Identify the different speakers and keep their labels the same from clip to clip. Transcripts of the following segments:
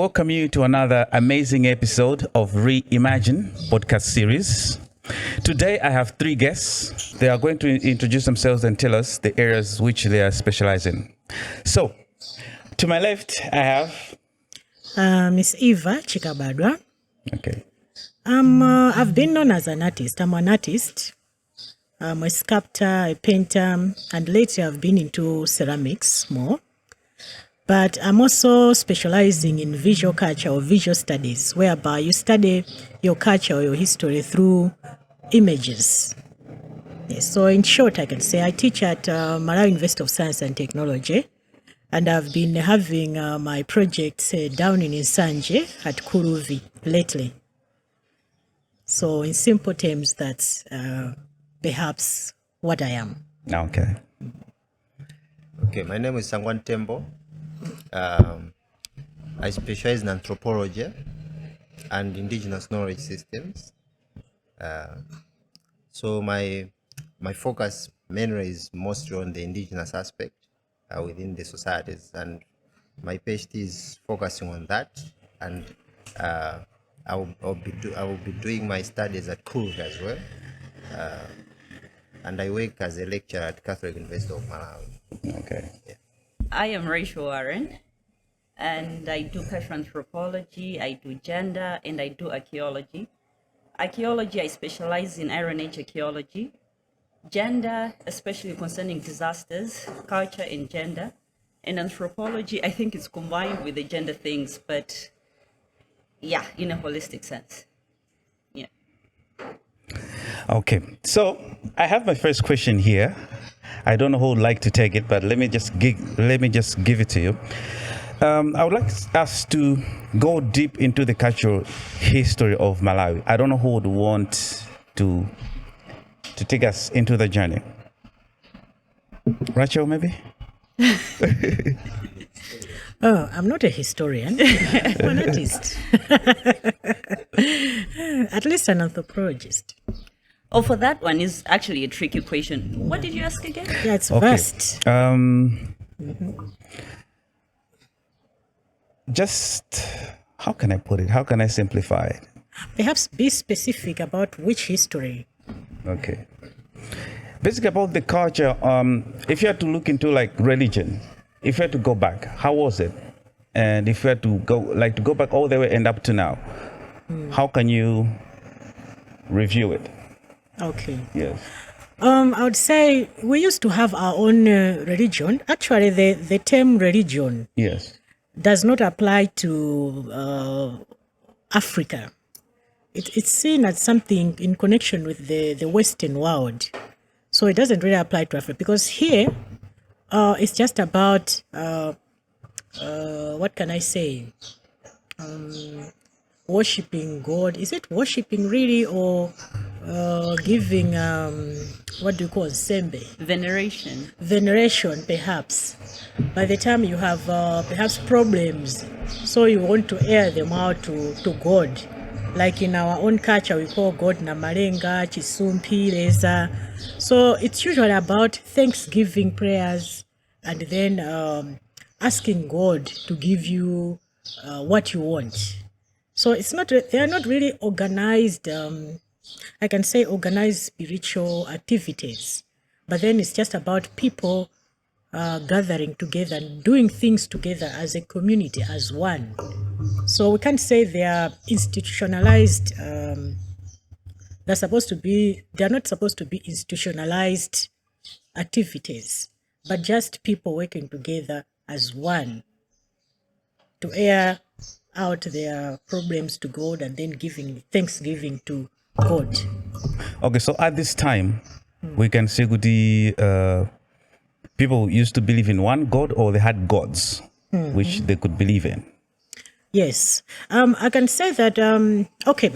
Speaker 1: welcome you to another amazing episode of Reimagine podcast series. Today I have three guests. They are going to introduce themselves and tell us the areas which they are specializing. So, to my left, I have
Speaker 2: Miss Eva Chikabadwa.
Speaker 1: Okay.
Speaker 2: I've been known as an artist. I'm an artist. I'm a sculptor, a painter, and lately I've been into ceramics more. But I'm also specializing in visual culture or visual studies, whereby you study your culture or your history through images. Yes, so in short, I can say I teach at Malawi University of Science and Technology, and I've been having my projects down in Nsanje at Kuruvi lately. So in simple terms, that's perhaps what I am.
Speaker 1: Okay.
Speaker 3: Okay, my name is Sangwan Tembo. I specialize in anthropology and indigenous knowledge systems. So my focus mainly is mostly on the indigenous aspect within the societies, and my PhD is focusing on that. And I will be doing my studies at Kuruvi as well. And I work as a lecturer at Catholic University of Malawi.
Speaker 1: Okay.
Speaker 3: Yeah.
Speaker 4: I am Rachel Warren, and I do cultural anthropology, I do gender, and I do archaeology. Archaeology, I specialize in Iron Age archaeology. Gender, especially concerning disasters, culture and gender. And anthropology, I think it's combined with the gender things, but yeah, in a holistic sense. Yeah.
Speaker 1: Okay. So I have my first question here. I don't know who would like to take it, but let me just give it to you. I would like us to go deep into the cultural history of Malawi. I don't know who would want to take us into the journey. Rachel, maybe?
Speaker 2: Oh, I'm not a historian. I'm an artist. At least an anthropologist.
Speaker 4: Oh, for that one is actually a tricky question. What did you ask again?
Speaker 2: Yeah, it's vast.
Speaker 1: Just, how can I put it? How can I simplify it?
Speaker 2: Perhaps be specific about which history.
Speaker 1: Okay. Basically about the culture, if you had to look into like religion, if you had to go back, how was it? And if you had to go back all the way and up to now, how can you review it?
Speaker 2: Okay.
Speaker 1: Yes.
Speaker 2: I would say we used to have our own religion. Actually, the term religion
Speaker 1: Yes.
Speaker 2: does not apply to Africa. It's seen as something in connection with the Western world. So it doesn't really apply to Africa, because here it's just about, what can I say? Worshipping God. Is it worshipping really, or giving, what do you call sembe? Veneration, perhaps. By the time you have perhaps problems, so you want to air them out to God. Like in our own culture, we call God Namalenga, Chisumpi, Leza. So it's usually about thanksgiving prayers, and then asking God to give you what you want. So they are not really organized, I can say organized spiritual activities, but then it's just about people gathering together and doing things together as a community, as one. So we can't say they are institutionalized. They're not supposed to be institutionalized activities, but just people working together as one to air out their problems to God, and then giving thanksgiving to God.
Speaker 1: Okay, so at this time, we can say the people used to believe in one God, or they had gods which they could believe in.
Speaker 2: Yes, I can say that. Okay,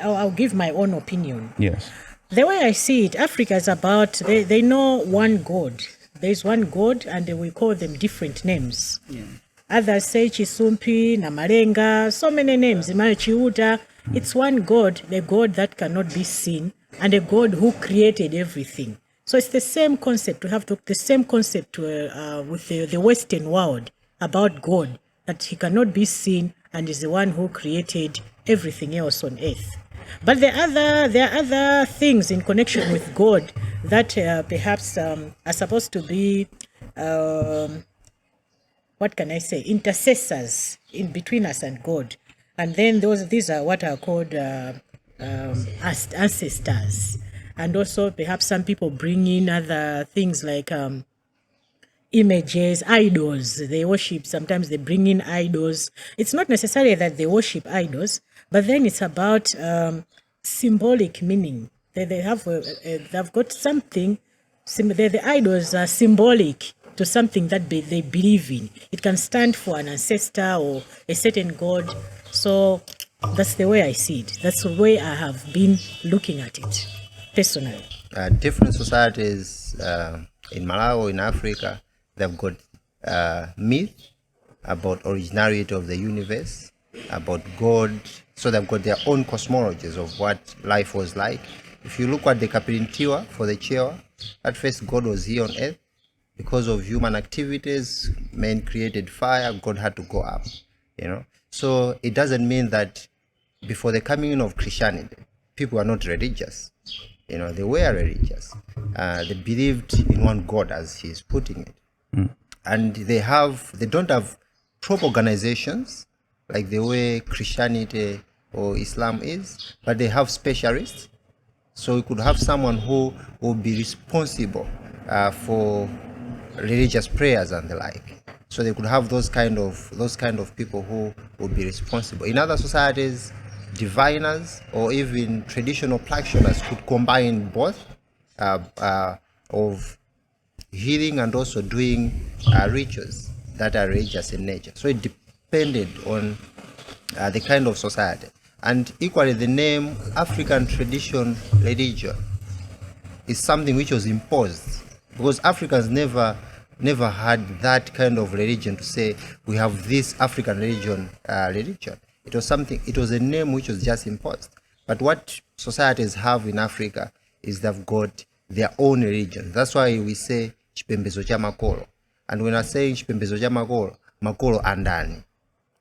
Speaker 2: I'll give my own opinion.
Speaker 1: Yes.
Speaker 2: The way I see it, Africa is about they know one God. There's one God, and we call them different names. Yeah. Others say Chisumpi, Namalenga, so many names. Chiuta. It's one God, the God that cannot be seen, and a God who created everything. So it's the same concept. We have the same concept with the Western world about God. that he cannot be seen and is the one who created everything else on earth. But there are other things in connection with God that perhaps are supposed to be, what can I say, intercessors in between us and God. And then these are what are called ancestors. And also perhaps some people bring in other things like images, idols. They worship, sometimes they bring in idols. It's not necessarily that they worship idols, but then it's about symbolic meaning. They've got something, the idols are symbolic to something that they believe in. It can stand for an ancestor or a certain god. So that's the way I see it. That's the way I have been looking at it, personally.
Speaker 3: Different societies in Malawi, in Africa, they've got myth about originality of the universe, about God. So they've got their own cosmologies of what life was like. If you look at the Kapirintiwa for the Chewa, at first God was here on earth. Because of human activities, men created fire, God had to go up, So it doesn't mean that before the coming in of Christianity, people are not religious. They were religious. They believed in one God, as he's putting it. And they don't have proper organizations like the way Christianity or Islam is, but they have specialists. So you could have someone who will be responsible for religious prayers and the like. So they could have those kind of people who would be responsible. In other societies, diviners or even traditional practitioners could combine both of healing and also doing rituals that are religious in nature. So it depended on the kind of society. And equally, the name African tradition religion is something which was imposed, because Africans never had that kind of religion to say we have this African religion. It was a name which was just imposed. But what societies have in Africa is they've got their own religion. That's why we say chipembezo cha makolo. And when I'm saying chipembezo cha makolo, makolo andani.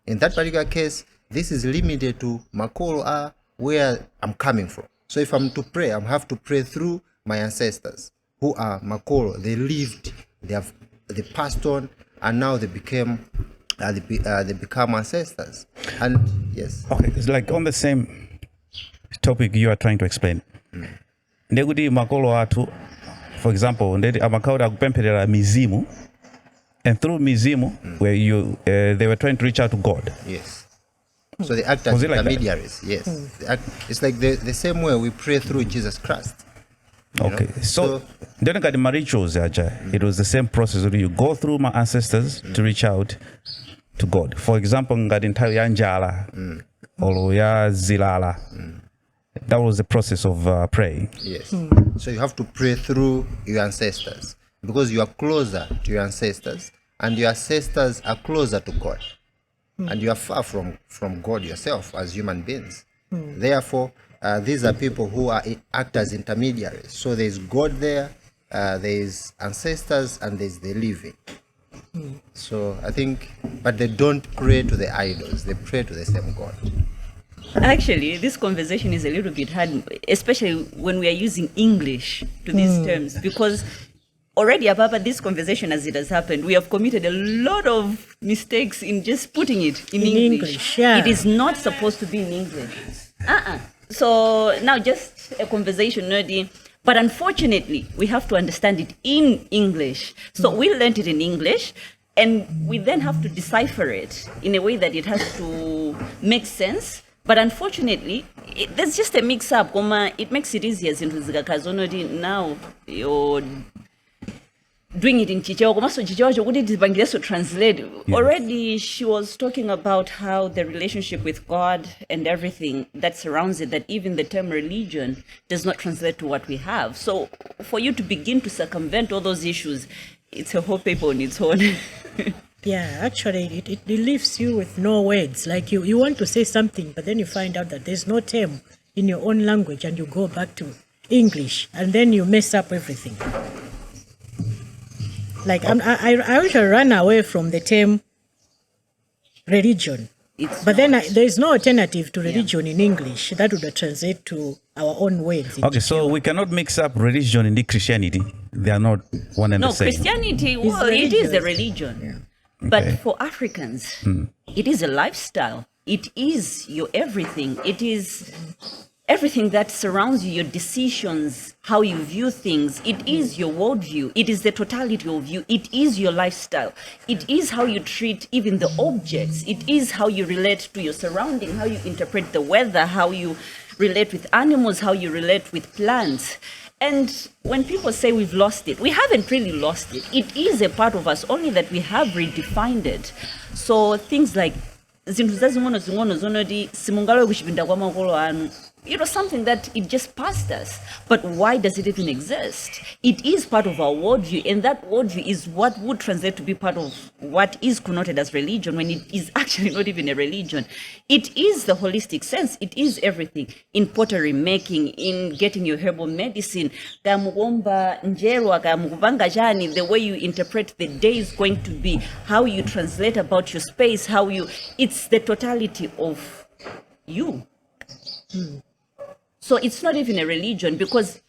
Speaker 3: In that particular case, this is limited to makolo are where I'm coming from. So if I'm to pray, I have to pray through my ancestors who are makolo. They lived, they passed on, and now they become ancestors. And yes.
Speaker 1: Okay, it's like on the same topic you are trying to explain. Ndegudi makolo watu, for example, ndedi amakauda kupemperera mizimu, and through mizimu, where they were trying to reach out to God.
Speaker 3: Yes. So they act as intermediaries. Like yes. It's like the same way we pray through Jesus Christ.
Speaker 1: Okay, so then got the rituals, it was the same process. You go through my ancestors to reach out to God. For example, Yanjala or ya Zilala. That was the process of praying.
Speaker 3: Yes. So you have to pray through your ancestors because you are closer to your ancestors, and your ancestors are closer to God, and you are far from God yourself as human beings. Therefore, these are people who act as intermediaries. So there's God there, there's ancestors, and there's the living. So I think, but they don't pray to the idols, they pray to the same God.
Speaker 4: Actually, this conversation is a little bit hard, especially when we are using English to these terms, because already above this conversation as it has happened, we have committed a lot of mistakes in just putting it in English.
Speaker 2: Yeah.
Speaker 4: It is not supposed to be in English. So now just a conversation, nerdy. But unfortunately, we have to understand it in English. So we learned it in English, and we then have to decipher it in a way that it has to make sense. But unfortunately, there's just a mix-up. It makes it easier now you're doing it in Chichewa. So Chichewa to translate. Already she was talking about how the relationship with God and everything that surrounds it, that even the term religion does not translate to what we have. So for you to begin to circumvent all those issues, it's a whole paper on its own.
Speaker 2: Yeah, actually, it leaves you with no words. Like you want to say something, but then you find out that there's no term in your own language, and you go back to English, and then you mess up everything. Like I want to run away from the term religion. But then there is no alternative to religion in English that would translate to our own words.
Speaker 1: Okay, so we cannot mix up religion and Christianity. They are not one and the same.
Speaker 4: No, Christianity, well, it is a religion. Yeah. But for Africans, it is a lifestyle. It is your everything. It is everything that surrounds you, your decisions, how you view things. It is your worldview. It is the totality of you. It is your lifestyle. It is how you treat even the objects. It is how you relate to your surrounding, how you interpret the weather, how you relate with animals, how you relate with plants. And when people say we've lost it, we haven't really lost it. It is a part of us, only that we have redefined it. So things like it was something that it just passed us. But why does it even exist? It is part of our worldview, and that worldview is what would translate to be part of what is connoted as religion, when it is actually not even a religion. It is the holistic sense. It is everything. In pottery making, in getting your herbal medicine, the way you interpret the day is going to be, how you translate about your space, it's the totality of you. So it's not even a religion, because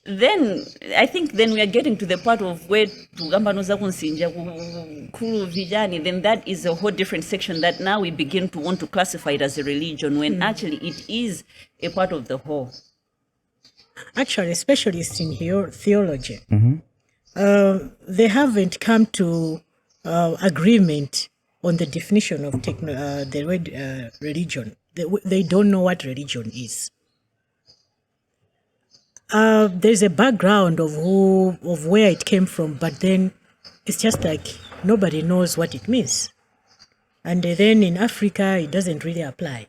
Speaker 4: then I think we are getting to the part of where then that is a whole different section that now we begin to want to classify it as a religion, when actually it is a part of the whole.
Speaker 2: Actually, specialists in theology, they haven't come to agreement on the definition of the word religion. They don't know what religion is. There's a background of where it came from, but then it's just like nobody knows what it means. And then in Africa, it doesn't really apply.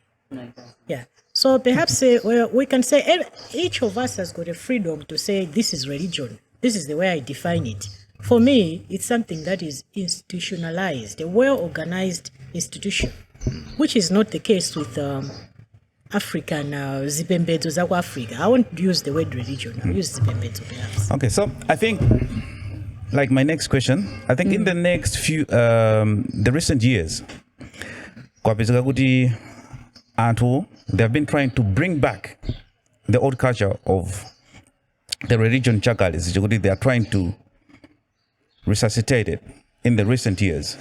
Speaker 2: Yeah. So perhaps we can say each of us has got a freedom to say this is religion. This is the way I define it. For me, it's something that is institutionalized, a well-organized institution, which is not the case with African zipembedzo za Africa. I won't use the word religion. I'll use zipembedzo perhaps.
Speaker 1: Okay, so I think, like my next question, I think in the next few, the recent years, they have been trying to bring back the old culture of the religion chakalis. They are trying to resuscitate it in the recent years.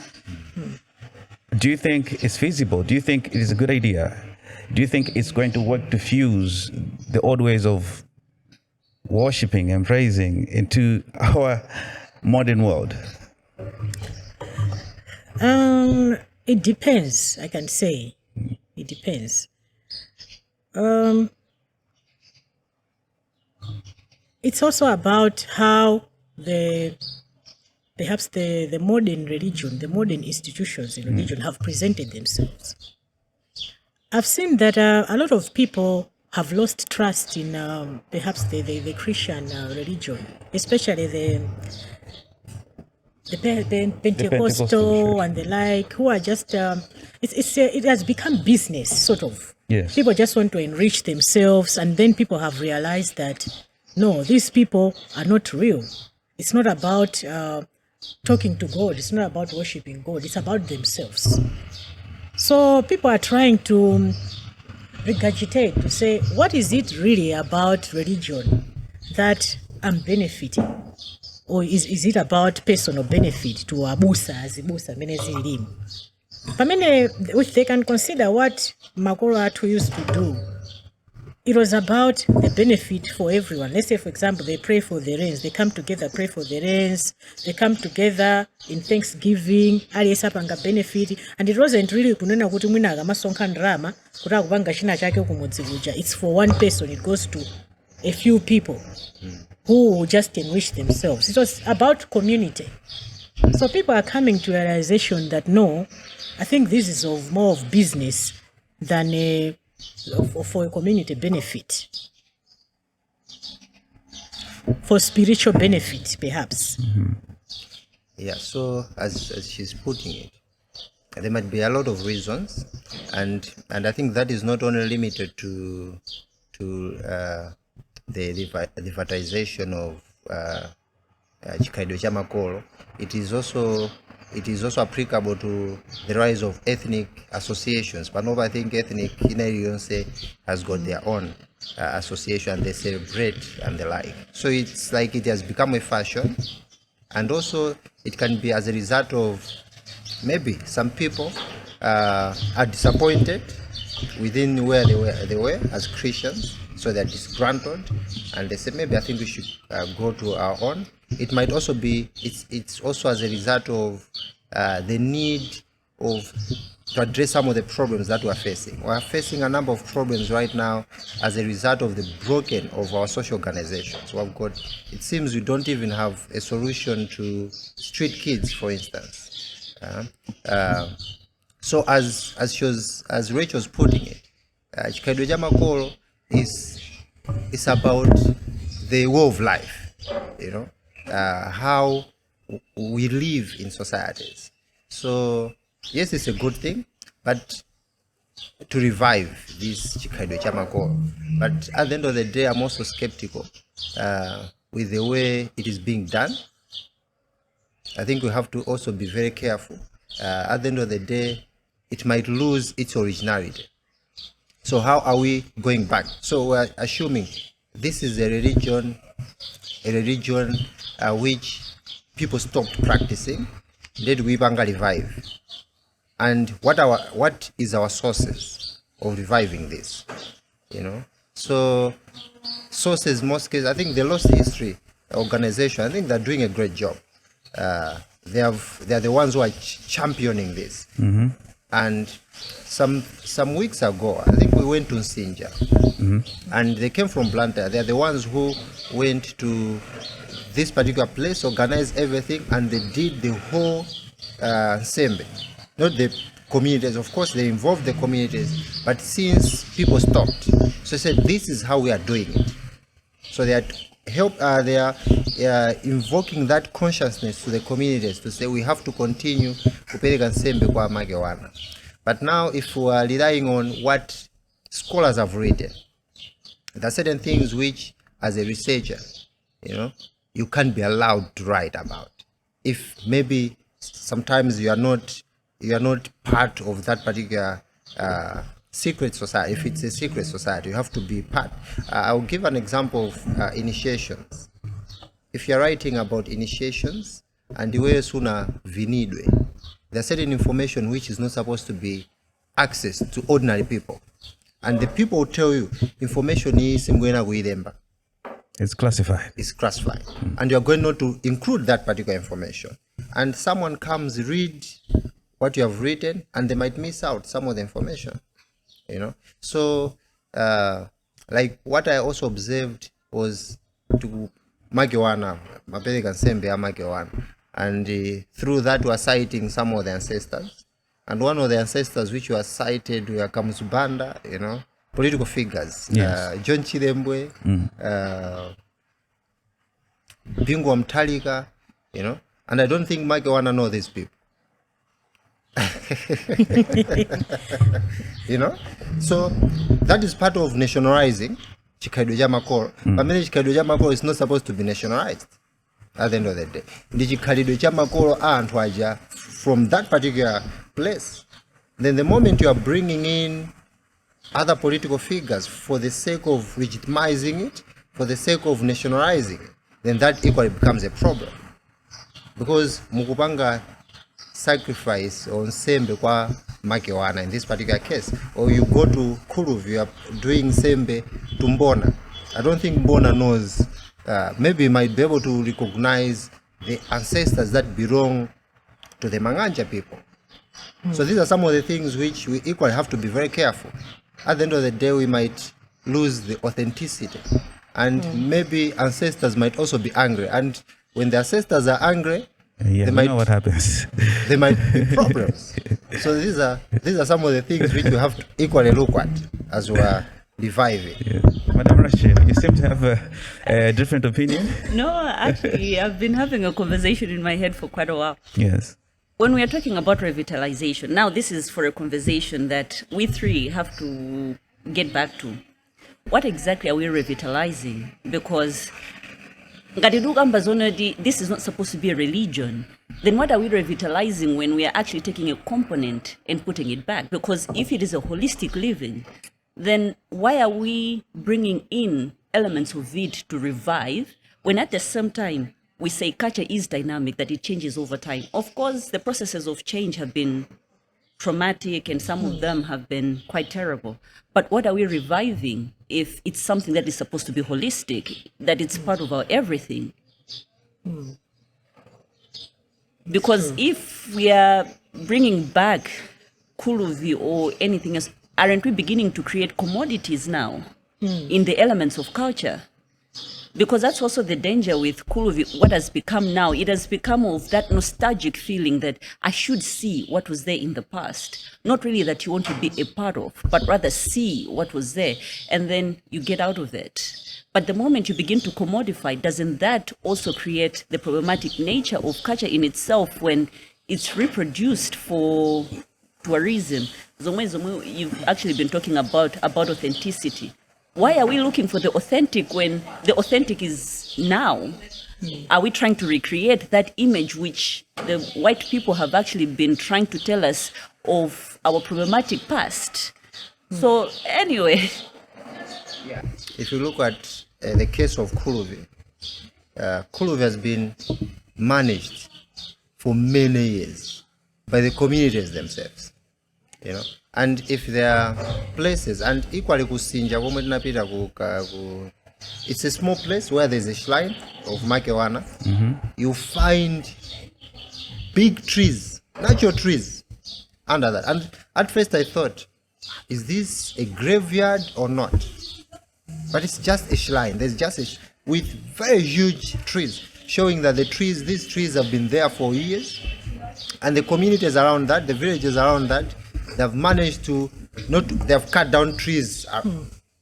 Speaker 1: Do you think it's feasible? Do you think it is a good idea? Do you think it's going to work to fuse the old ways of worshiping and praising into our modern world?
Speaker 2: It depends, I can say. It depends. It's also about how perhaps the modern religion, the modern institutions in religion have presented themselves. I've seen that a lot of people have lost trust in perhaps the Christian religion, especially the Pentecostal and the like, who are just, it has become business, sort of.
Speaker 1: Yes.
Speaker 2: People just want to enrich themselves, and then people have realized that, no, these people are not real. It's not about talking to God. It's not about worshiping God. It's about themselves. So people are trying to regurgitate, to say, what is it really about religion that I'm benefiting? Or is it about personal benefit to abusa, azibusa, menezilim? If they can consider what Makoro Atu used to do, it was about the benefit for everyone. Let's say, for example, they pray for the rains. They come together, pray for the rains. They come together in Thanksgiving. Benefit. And it wasn't really it's for one person. It goes to a few people who just enrich themselves. It was about community. So people are coming to a realization that, no, I think this is more of business than for a community benefit, for spiritual benefit, perhaps.
Speaker 3: Yeah, so as she's putting it, there might be a lot of reasons, and I think that is not only limited to the revitalization of chikhalidwe cha makolo, it is also applicable to the rise of ethnic associations. But I think ethnic Inayonse has got their own association, they celebrate and the like. So it's like it has become a fashion, and also it can be as a result of maybe some people are disappointed within where they were as Christians, so they're disgruntled, and they say maybe I think we should go to our own. It might also be it's also as a result of the need to address some of the problems that we're facing. We're facing a number of problems right now as a result of the broken of our social organizations. We've got, it seems we don't even have a solution to street kids, for instance. So as Rachel's putting it, chikhalidwe cha makolo is about the way of life, how we live in societies. So yes, it's a good thing, but to revive this chikhalidwe cha makolo. But at the end of the day, I'm also skeptical with the way it is being done. I think we have to also be very careful. At the end of the day, it might lose its originality. So how are we going back? So we're assuming this is a religion which people stopped practicing. Did we banga revive? And what is our sources of reviving this? So sources, most cases, I think the Lost History organization, I think they're doing a great job. They're the ones who are championing this. Mm-hmm. And some weeks ago, I think we went to Nsinja, and they came from Blantyre. They're the ones who went to this particular place, organized everything, and they did the whole Sembe. Not the communities, of course, they involved the communities, but since people stopped, so they said this is how we are doing it. So they are invoking that consciousness to the communities to say we have to continue kupereka nsembe kwa Magewana. But now if we are relying on what scholars have written, there are certain things which as a researcher, you can't be allowed to write about. If maybe sometimes you are not part of that particular secret society. If it's a secret society, you have to be part. I'll give an example of initiations. If you're writing about initiations and the way suna vinidwe, there's certain information which is not supposed to be accessed to ordinary people. And the people will tell you information is
Speaker 1: it's classified.
Speaker 3: It's classified. And you're going not to include that particular information. And someone comes, read what you have written, and they might miss out some of the information. So like what I also observed was to Magewana, Mapeleka Nsembe ya Magewana, and through that we are citing some of the ancestors, and one of the ancestors which were cited were Kamuzubanda, political figures, yes. John Chilembwe, Bingwa Mtalika, and I don't think Magewana know these people. So that is part of nationalizing chikhalidwe cha makolo. But many chikhalidwe cha makolo is not supposed to be nationalized at the end of the day. The chikhalidwe cha makolo anthu aja from that particular place. Then the moment you are bringing in other political figures for the sake of legitimizing it, for the sake of nationalizing it, then that equally becomes a problem. Because mukupanga sacrifice on Sembe kwa Magewana in this particular case, or you go to Kuluv, you are doing Sembe to Mbona. I don't think Mbona knows, maybe might be able to recognize the ancestors that belong to the Manganja people. So these are some of the things which we equally have to be very careful. At the end of the day, we might lose the authenticity, and maybe ancestors might also be angry, and when the ancestors are angry,
Speaker 1: they might know what happens.
Speaker 3: There might be problems. So these are some of the things which we have to equally look at as we are reviving.
Speaker 1: Yeah. Madam Rachel, you seem to have a different opinion.
Speaker 4: No, actually, I've been having a conversation in my head for quite a while.
Speaker 1: Yes.
Speaker 4: When we are talking about revitalization, now this is for a conversation that we three have to get back to. What exactly are we revitalizing? Because This is not supposed to be a religion. Then what are we revitalizing when we are actually taking a component and putting it back? Because if it is a holistic living, then why are we bringing in elements of it to revive when at the same time we say culture is dynamic, that it changes over time? Of course, the processes of change have been traumatic and some of them have been quite terrible. But what are we reviving if it's something that is supposed to be holistic, that it's part of our everything? Because if we are bringing back Kuluvi or anything else, aren't we beginning to create commodities now in the elements of culture? Because that's also the danger with Kuluvi, what has become now. It has become of that nostalgic feeling that I should see what was there in the past. Not really that you want to be a part of, but rather see what was there, and then you get out of it. But the moment you begin to commodify, doesn't that also create the problematic nature of culture in itself when it's reproduced for tourism? Zomwe, you've actually been talking about authenticity. Why are we looking for the authentic when the authentic is now? Are we trying to recreate that image which the white people have actually been trying to tell us of our problematic past? So anyway.
Speaker 3: Yeah. If you look at the case of Kuluvi, Kuluvi has been managed for many years by the communities themselves, you know. And if there are places, and equally kusinja, it's a small place where there's a shrine of Makewana. You find big trees, natural trees under that. And at first I thought, is this a graveyard or not? But it's just a shrine. There's just with very huge trees, showing that these trees have been there for years. And the communities around that, the villages around that, they've managed to they've cut down trees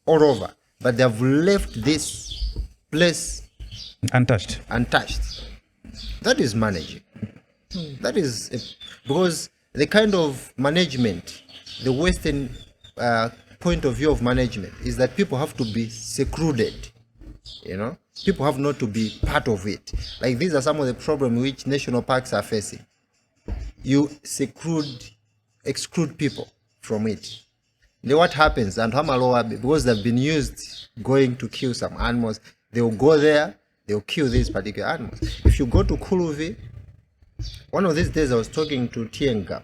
Speaker 3: all over, but they've left this place
Speaker 1: untouched.
Speaker 3: That is managing. That is because the kind of management, the Western point of view of management is that people have to be secluded. You know, people have not to be part of it. Like these are some of the problems which national parks are facing. You exclude people from it. Then what happens? And Hamaloa, because they've been used going to kill some animals, they'll go there, they'll kill these particular animals. If you go to Kuluvi, one of these days I was talking to Tienga,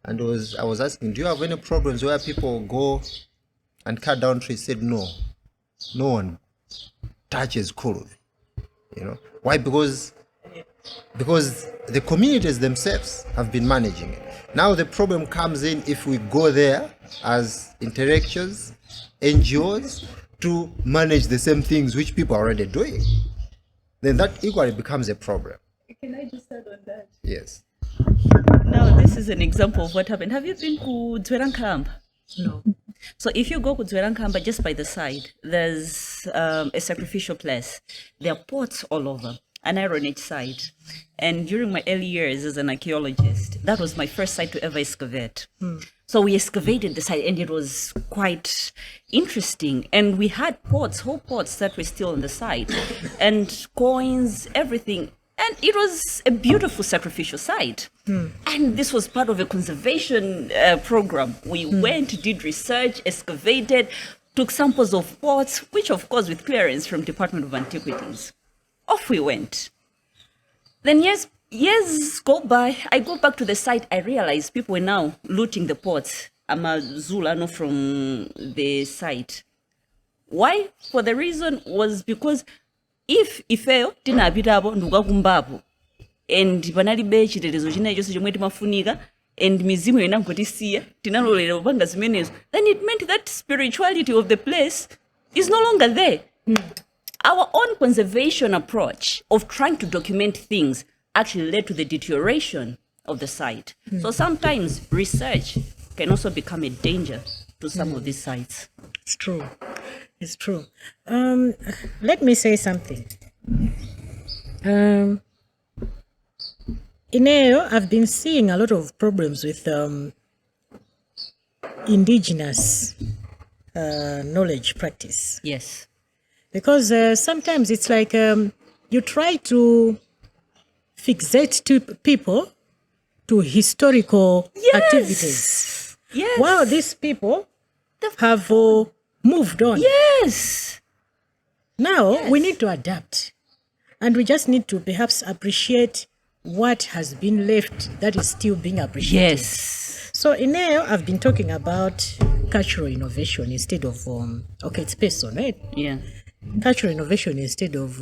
Speaker 3: and I was asking, do you have any problems where people go and cut down trees? He said, no one touches Kuluvi. You know why? Because the communities themselves have been managing it. Now the problem comes in if we go there as intellectuals, NGOs, to manage the same things which people are already doing. Then that equally becomes a problem.
Speaker 4: Can I just add on that?
Speaker 3: Yes.
Speaker 4: Now this is an example of what happened. Have you been to Dzwerankamba?
Speaker 2: No.
Speaker 4: So if you go to Dzwerankamba, just by the side, there's a sacrificial place. There are pots all over. An Iron Age site. And during my early years as an archaeologist, that was my first site to ever excavate. So we excavated the site and it was quite interesting. And we had pots, whole pots that were still on the site, and coins, everything. And it was a beautiful sacrificial site. And this was part of a conservation program. We went, did research, excavated, took samples of pots, which of course with clearance from Department of Antiquities. Off we went. Then years go by. I go back to the site. I realize people were now looting the pots. I'm a Zulano from the site. Why? For the reason was because if ifeyo tinapitabo ndukakumbapo and panalibe chitetezo china chonse chomwe timafunika and mizimu yena nkotisiya tinalolera kupanga zimenezo, then it meant that spirituality of the place is no longer there. Our own conservation approach of trying to document things actually led to the deterioration of the site. So sometimes research can also become a danger to some of these sites.
Speaker 2: It's true. It's true. Let me say something. Ineo, I've been seeing a lot of problems with indigenous knowledge practice.
Speaker 4: Yes.
Speaker 2: Because sometimes it's like you try to fixate people to historical activities.
Speaker 4: Yes.
Speaker 2: While these people have moved on.
Speaker 4: Yes.
Speaker 2: Now we need to adapt. And we just need to perhaps appreciate what has been left that is still being appreciated.
Speaker 4: Yes.
Speaker 2: So in here, I've been talking about cultural innovation instead of, it's personal, right?
Speaker 4: Yeah.
Speaker 2: Cultural innovation instead of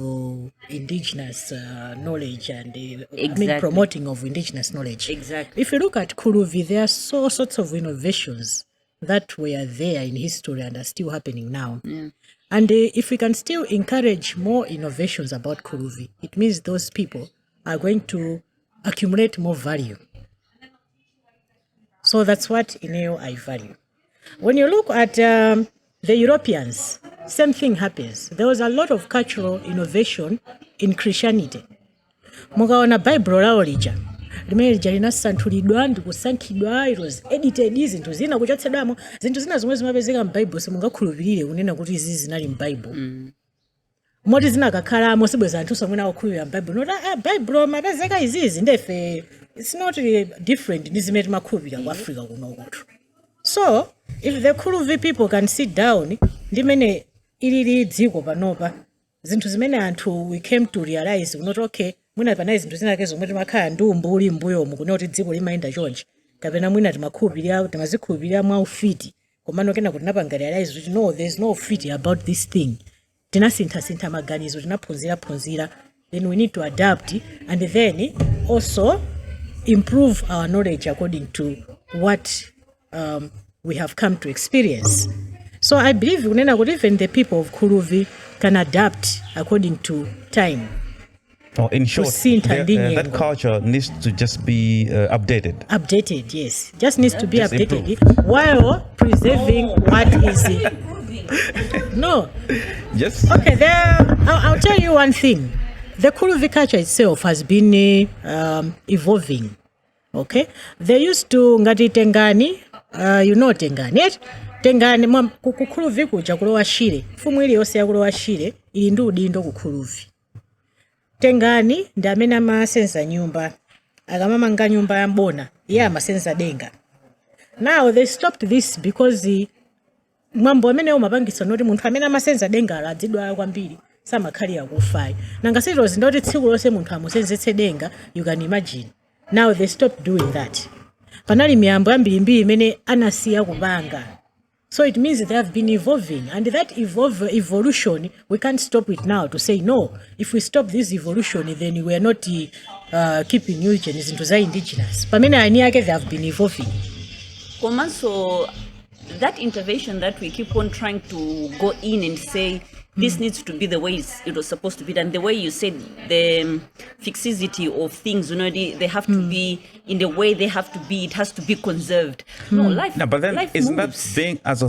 Speaker 2: indigenous knowledge and
Speaker 4: Exactly.
Speaker 2: promoting of indigenous knowledge.
Speaker 4: Exactly.
Speaker 2: If you look at Kuluvi, there are so sorts of innovations that were there in history and are still happening now.
Speaker 4: Yeah.
Speaker 2: And if we can still encourage more innovations about Kuluvi, it means those people are going to accumulate more value. So that's what Ineo I value. When you look at the Europeans, same thing happens. There was a lot of cultural innovation in Christianity. Mugaona Bible laolija. Limene lina santhulidwa ndikusankhidwa, it was edited, zinthu zina kuchotsedwamo, zinthu zina zomwe zimapezeka m'Bible simungakhulupirire kunena kuti izi zinali m'Bible. Moti zinakakhalamo sibweza anthu somwe nawokhulupirira m'Bible. Noti Bible mapezeka izizi ndefe. It's not really different ndi zimene timakhulupirira ku Africa kuno kutu. So, if the Kuluvi people can sit down, ndimene ilili dziko panopa, zinthu zimene anthu we came to realize, not okay, mwina pana zinthu zinake zomwe timakhala ndi umbuli mbuyomu kunoti dziko limayenda chonchi, kapena mwina timazikhulupirira mwa ufiti, komano kena kuti napanga realize kuti no, there's no ufiti about this thing. Tinasintha maganizo, tinaphunzira, then we need to adapt, and then also improve our knowledge according to what we have come to experience. So I believe even the people of Kuluvi can adapt according to time.
Speaker 1: Oh, in short, that culture needs to just be updated.
Speaker 2: Updated, yes. Just needs to be just updated while preserving what is. No.
Speaker 1: Yes.
Speaker 2: Okay, I'll tell you one thing. The Kuluvi culture itself has been evolving. Okay? They used to ngati tengani, tengani, right? Tengani kukuluvi kuja kulowa shire. Fumu ili yose ya kulowa shire ili ndi udindo kukuluvi. Tengani ndi amene amasenza nyumba. Akamamanga nyumba ya mbona, iye amasenza denga. Now they stopped this because mwambo amene umapangisa noti munthu amene amasenza denga aladzidwa kwambiri samakhali akufai. Nanga serious ndoti tsiku lonse munthu amusenzetse denga, you can imagine. Now they stopped doing that. Panali miyambo ambiri imene anasiya kupanga. So it means they have been evolving, and that evolution we can't stop it now to say no. If we stop this evolution, then we are not keeping eugenes into the indigenous. Pamene ani yake they have been evolving.
Speaker 4: So that intervention that we keep on trying to go in and say this needs to be the way it was supposed to be done. The way you said the fixicity of things, they have to be in the way they have to be. It has to be conserved. No, life. No,
Speaker 1: but then isn't that being as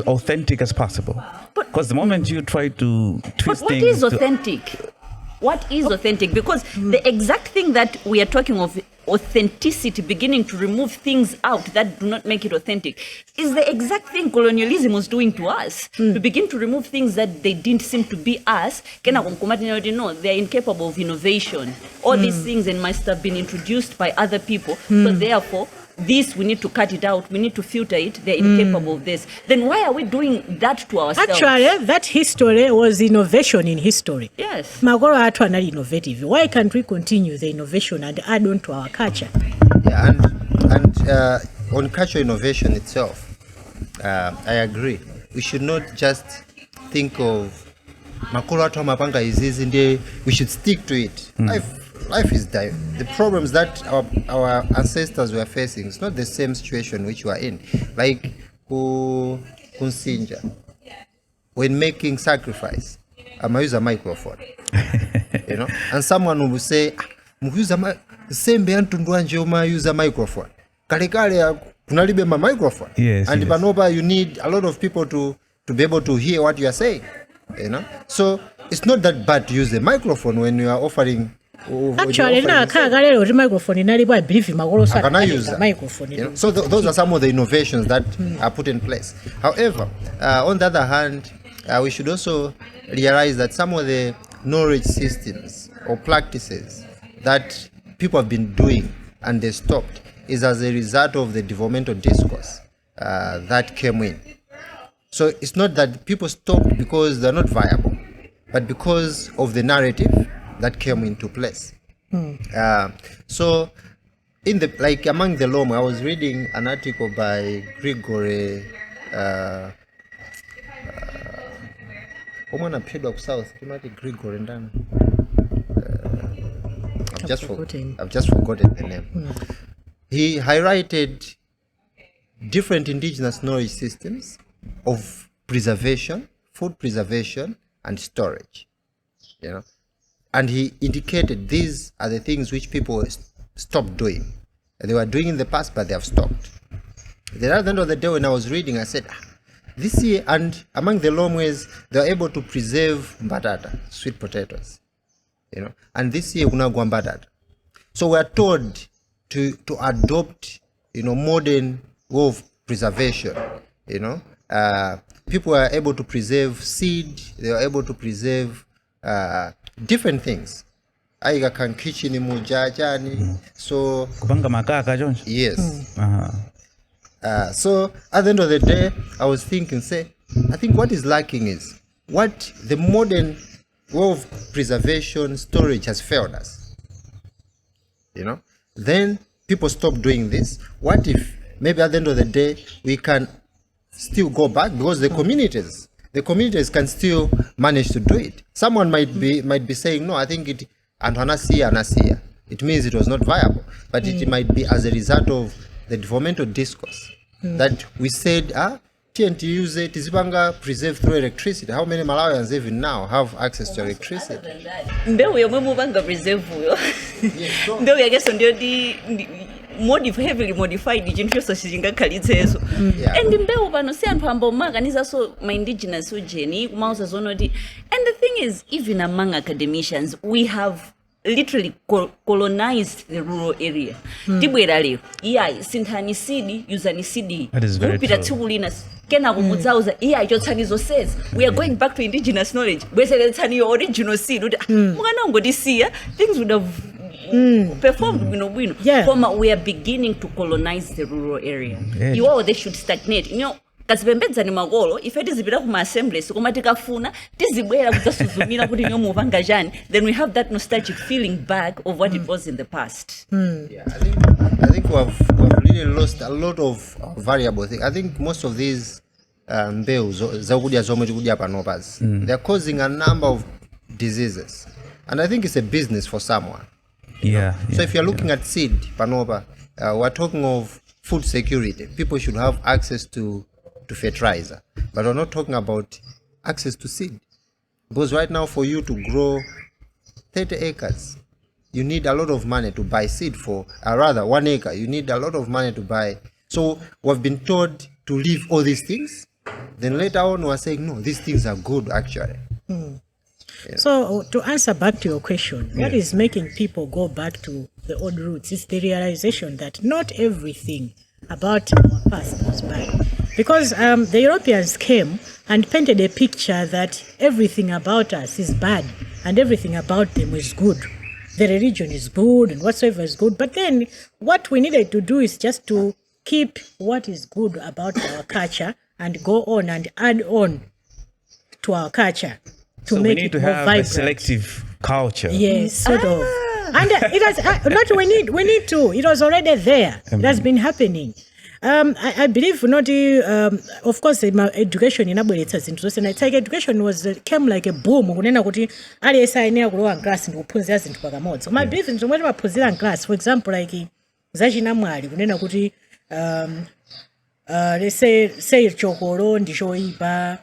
Speaker 1: authentic as possible? Because the moment you try to twist things.
Speaker 4: What is authentic? What is authentic? Because the exact thing that we are talking of, authenticity, beginning to remove things out that do not make it authentic, is the exact thing colonialism was doing to us. To begin to remove things that they didn't seem to be us. No, they are incapable of innovation. All these things and must have been introduced by other people. So therefore, this we need to cut it out, we need to filter it, they're incapable of this. Then why are we doing that to ourselves?
Speaker 2: Actually, that history was innovation in history.
Speaker 4: Yes.
Speaker 2: Magoro atu anali innovative. Why can't we continue the innovation and add on to our culture?
Speaker 3: Yeah, and on culture innovation itself, I agree. We should not just think of makolo atu amapanga izizi, we should stick to it. Life is the problems that our ancestors were facing. It's not the same situation which we are in. Like kunsinja, when making sacrifice, I'm use a microphone. And someone will say, use a microphone. Kalikale kunalibe ma microphone.
Speaker 1: Yes.
Speaker 3: And Panoba, you need a lot of people to be able to hear what you are saying. So it's not that bad to use the microphone when you are offering.
Speaker 2: Actually, microphone I believe microphone.
Speaker 3: So those are some of the innovations that are put in place. However, on the other hand, we should also realize that some of the knowledge systems or practices that people have been doing and they stopped is as a result of the developmental discourse that came in. So it's not that people stopped because they're not viable, but because of the narrative that came into place. So in the among the Lomo, I was reading an article by Gregory South, Gregory and I've just forgotten the name. He highlighted different indigenous knowledge systems of preservation, food preservation, and storage. And he indicated these are the things which people stopped doing. They were doing in the past, but they have stopped. Then at the end of the day, when I was reading, I said, this year, and among the Lomwes, they were able to preserve batata, sweet potatoes, and this year, unagwa batata. So we are told to adopt, modern way of preservation. People were able to preserve seed. They were able to preserve different things. Aiga kan kitchen mujajani. So
Speaker 1: kubanga makaka jonjo.
Speaker 3: Yes. So at the end of the day, I was thinking, I think what is lacking is what the modern way of preservation storage has failed us. Then people stop doing this. What if maybe at the end of the day we can still go back, because the communities can still manage to do it. Someone might be saying, no, I think it and Anasia. It means it was not viable, but it might be as a result of the developmental discourse that we said, TNT use it, Izibanga preserved through electricity. How many Malawians even now have access to electricity?
Speaker 4: Heavily modified and mbewu pano si anthu ambomaganiza so my indigenous ujeni kumauza zonoti. And the thing is, even among academicians, we have literally colonized the rural area. Tibwera lero sinthani sidi usani sidi.
Speaker 1: That is very true.
Speaker 4: Kena kumuzauza ichotsanizo says we are going back to indigenous knowledge. Bweseletsani your original seed. Mukana ngodisiya, things would have performed. Yeah. We are beginning to colonize the rural area. Yes. They should stagnate. Kazipembedza ni magolo ife tizipita kuma assemblies koma tikafuna tizibwera kudzasuzumira kuti nyomuva ngajani, then we have that nostalgic feeling back of what it was in the past.
Speaker 3: Yeah, I think we've really lost a lot of variable things. I think most of these mbewu zakudya zomwe tikudya panopas, they're causing a number of diseases, and I think it's a business for someone. So if you're looking at seed panopa, we're talking of food security. People should have access to fertilizer, but we're not talking about access to seed, because right now for you to grow 30 acres you need a lot of money to buy seed for, rather 1 acre you need a lot of money to buy. So we've been told to leave all these things, then later on we're saying no, these things are good actually.
Speaker 2: So to answer back to your question, what is making people go back to the old roots is the realization that not everything about our past was bad. Because the Europeans came and painted a picture that everything about us is bad and everything about them is good. The religion is good and whatsoever is good. But then what we needed to do is just to keep what is good about our culture and go on and add on to our culture to make it more vibrant. So we need to have a
Speaker 1: selective culture.
Speaker 2: Yes, sort of. And it has not we need to. It was already there. It has been happening. I believe not. Of course, education in Abuleta interest, and I think education came like a boom. Kunena kuti ali esaine akulowa class ndikuphunzira zinthu pakamodzi. So my belief is when waphunzira class, for example, like zachina mwali kunena kuti let's say chokolo ndishoipa.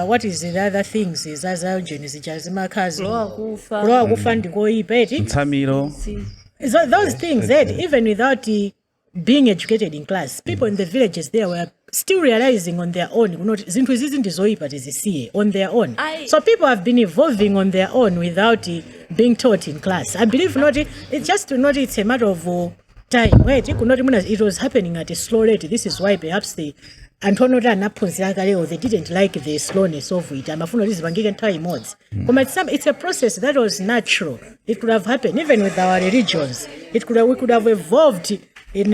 Speaker 2: What is the other things? Is as genes jazimakazi. Kulowa kufa ndikoipa eti.
Speaker 1: Mtamiro.
Speaker 2: So those things that even without being educated in class, people in the villages there were still realizing on their own, on their own. So people have been evolving on their own without being taught in class. I believe not. It's just not. It's a matter of time. Wait, it was happening at a slow rate. This is why perhaps the and they didn't like the slowness of it. It's a process that was natural. It could have happened even with our religions. We could have evolved in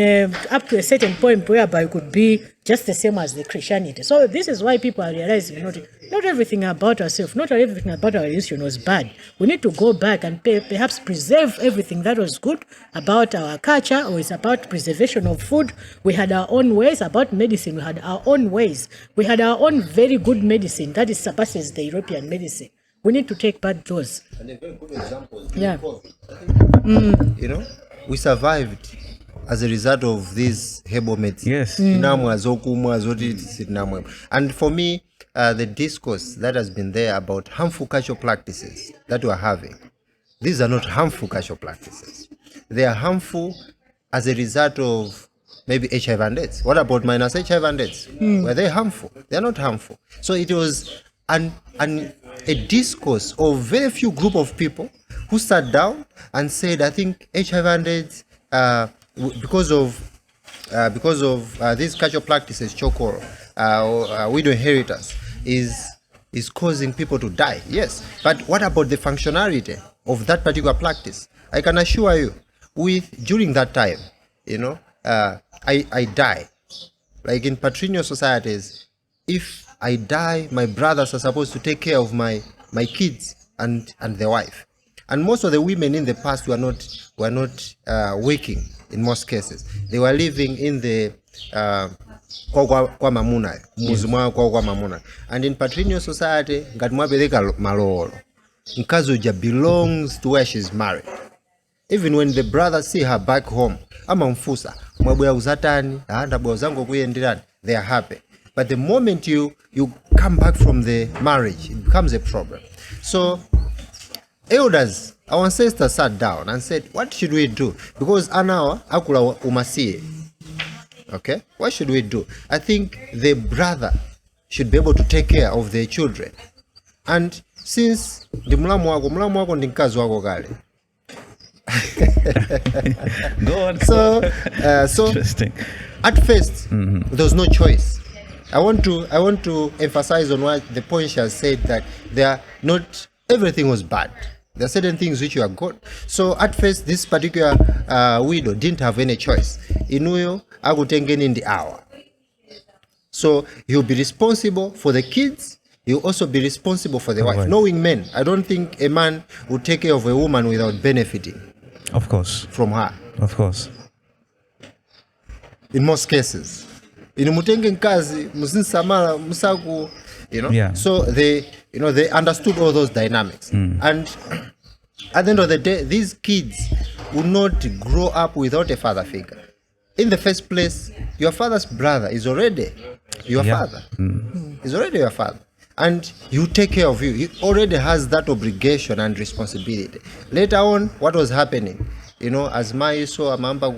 Speaker 2: up to a certain point whereby it could be just the same as the Christianity. So this is why people are realizing not everything about ourselves, not everything about our religion was bad. We need to go back and perhaps preserve everything that was good about our culture, or it's about preservation of food. We had our own ways about medicine. We had our own ways. We had our own very good medicine that surpasses the European medicine. We need to take back those.
Speaker 3: And a very good example is
Speaker 2: COVID.
Speaker 3: We survived as a result of these herbal medicine.
Speaker 1: Yes.
Speaker 3: And for me, the discourse that has been there about harmful cultural practices that we are having, these are not harmful cultural practices. They are harmful as a result of maybe HIV and AIDS. What about minus HIV and AIDS? Were they harmful? They are not harmful. So it was a discourse of very few group of people who sat down and said, I think HIV and AIDS, because of these cultural practices, chokoro, widow inheritance, is causing people to die. Yes, but what about the functionality of that particular practice? I can assure you, during that time, I die. Like in patrilineal societies, if I die, my brothers are supposed to take care of my kids and their wife. And most of the women in the past were not working. In most cases, they were living in the kwa mamuna, and in patrilineal society, ngatmwapeleka malolo, nkazi belongs to where she's married. Even when the brothers see her back home, amamfusa mwabwera uzatani, ndabwera zangu kuyenderani, they are happy. But the moment you come back from the marriage, it becomes a problem. So elders, our ancestors sat down and said, what should we do? Because anawa akula umasiye. Okay, what should we do? I think the brother should be able to take care of their children. And since the mulamu wako ndi mkazi wako kale.
Speaker 1: Go on.
Speaker 3: So
Speaker 1: interesting.
Speaker 3: At first, there was no choice. I want to emphasize on what the point she has said, that not everything was bad. There are certain things which you are good. So at first, this particular widow didn't have any choice. Inuyo agutengeni in the hour. So he'll be responsible for the kids. He'll also be responsible for the wife. Right. Knowing men, I don't think a man would take care of a woman without benefiting.
Speaker 1: Of course.
Speaker 3: From her.
Speaker 1: Of course.
Speaker 3: In most cases. Inumutenge kazi musinsamala musaku,
Speaker 1: Yeah.
Speaker 3: So they understood all those dynamics. And at the end of the day, these kids will not grow up without a father figure. In the first place, your father's brother is already your father. He's already your father. And you take care of you. He already has that obligation and responsibility. Later on, what was happening? As Maiso, Amamba,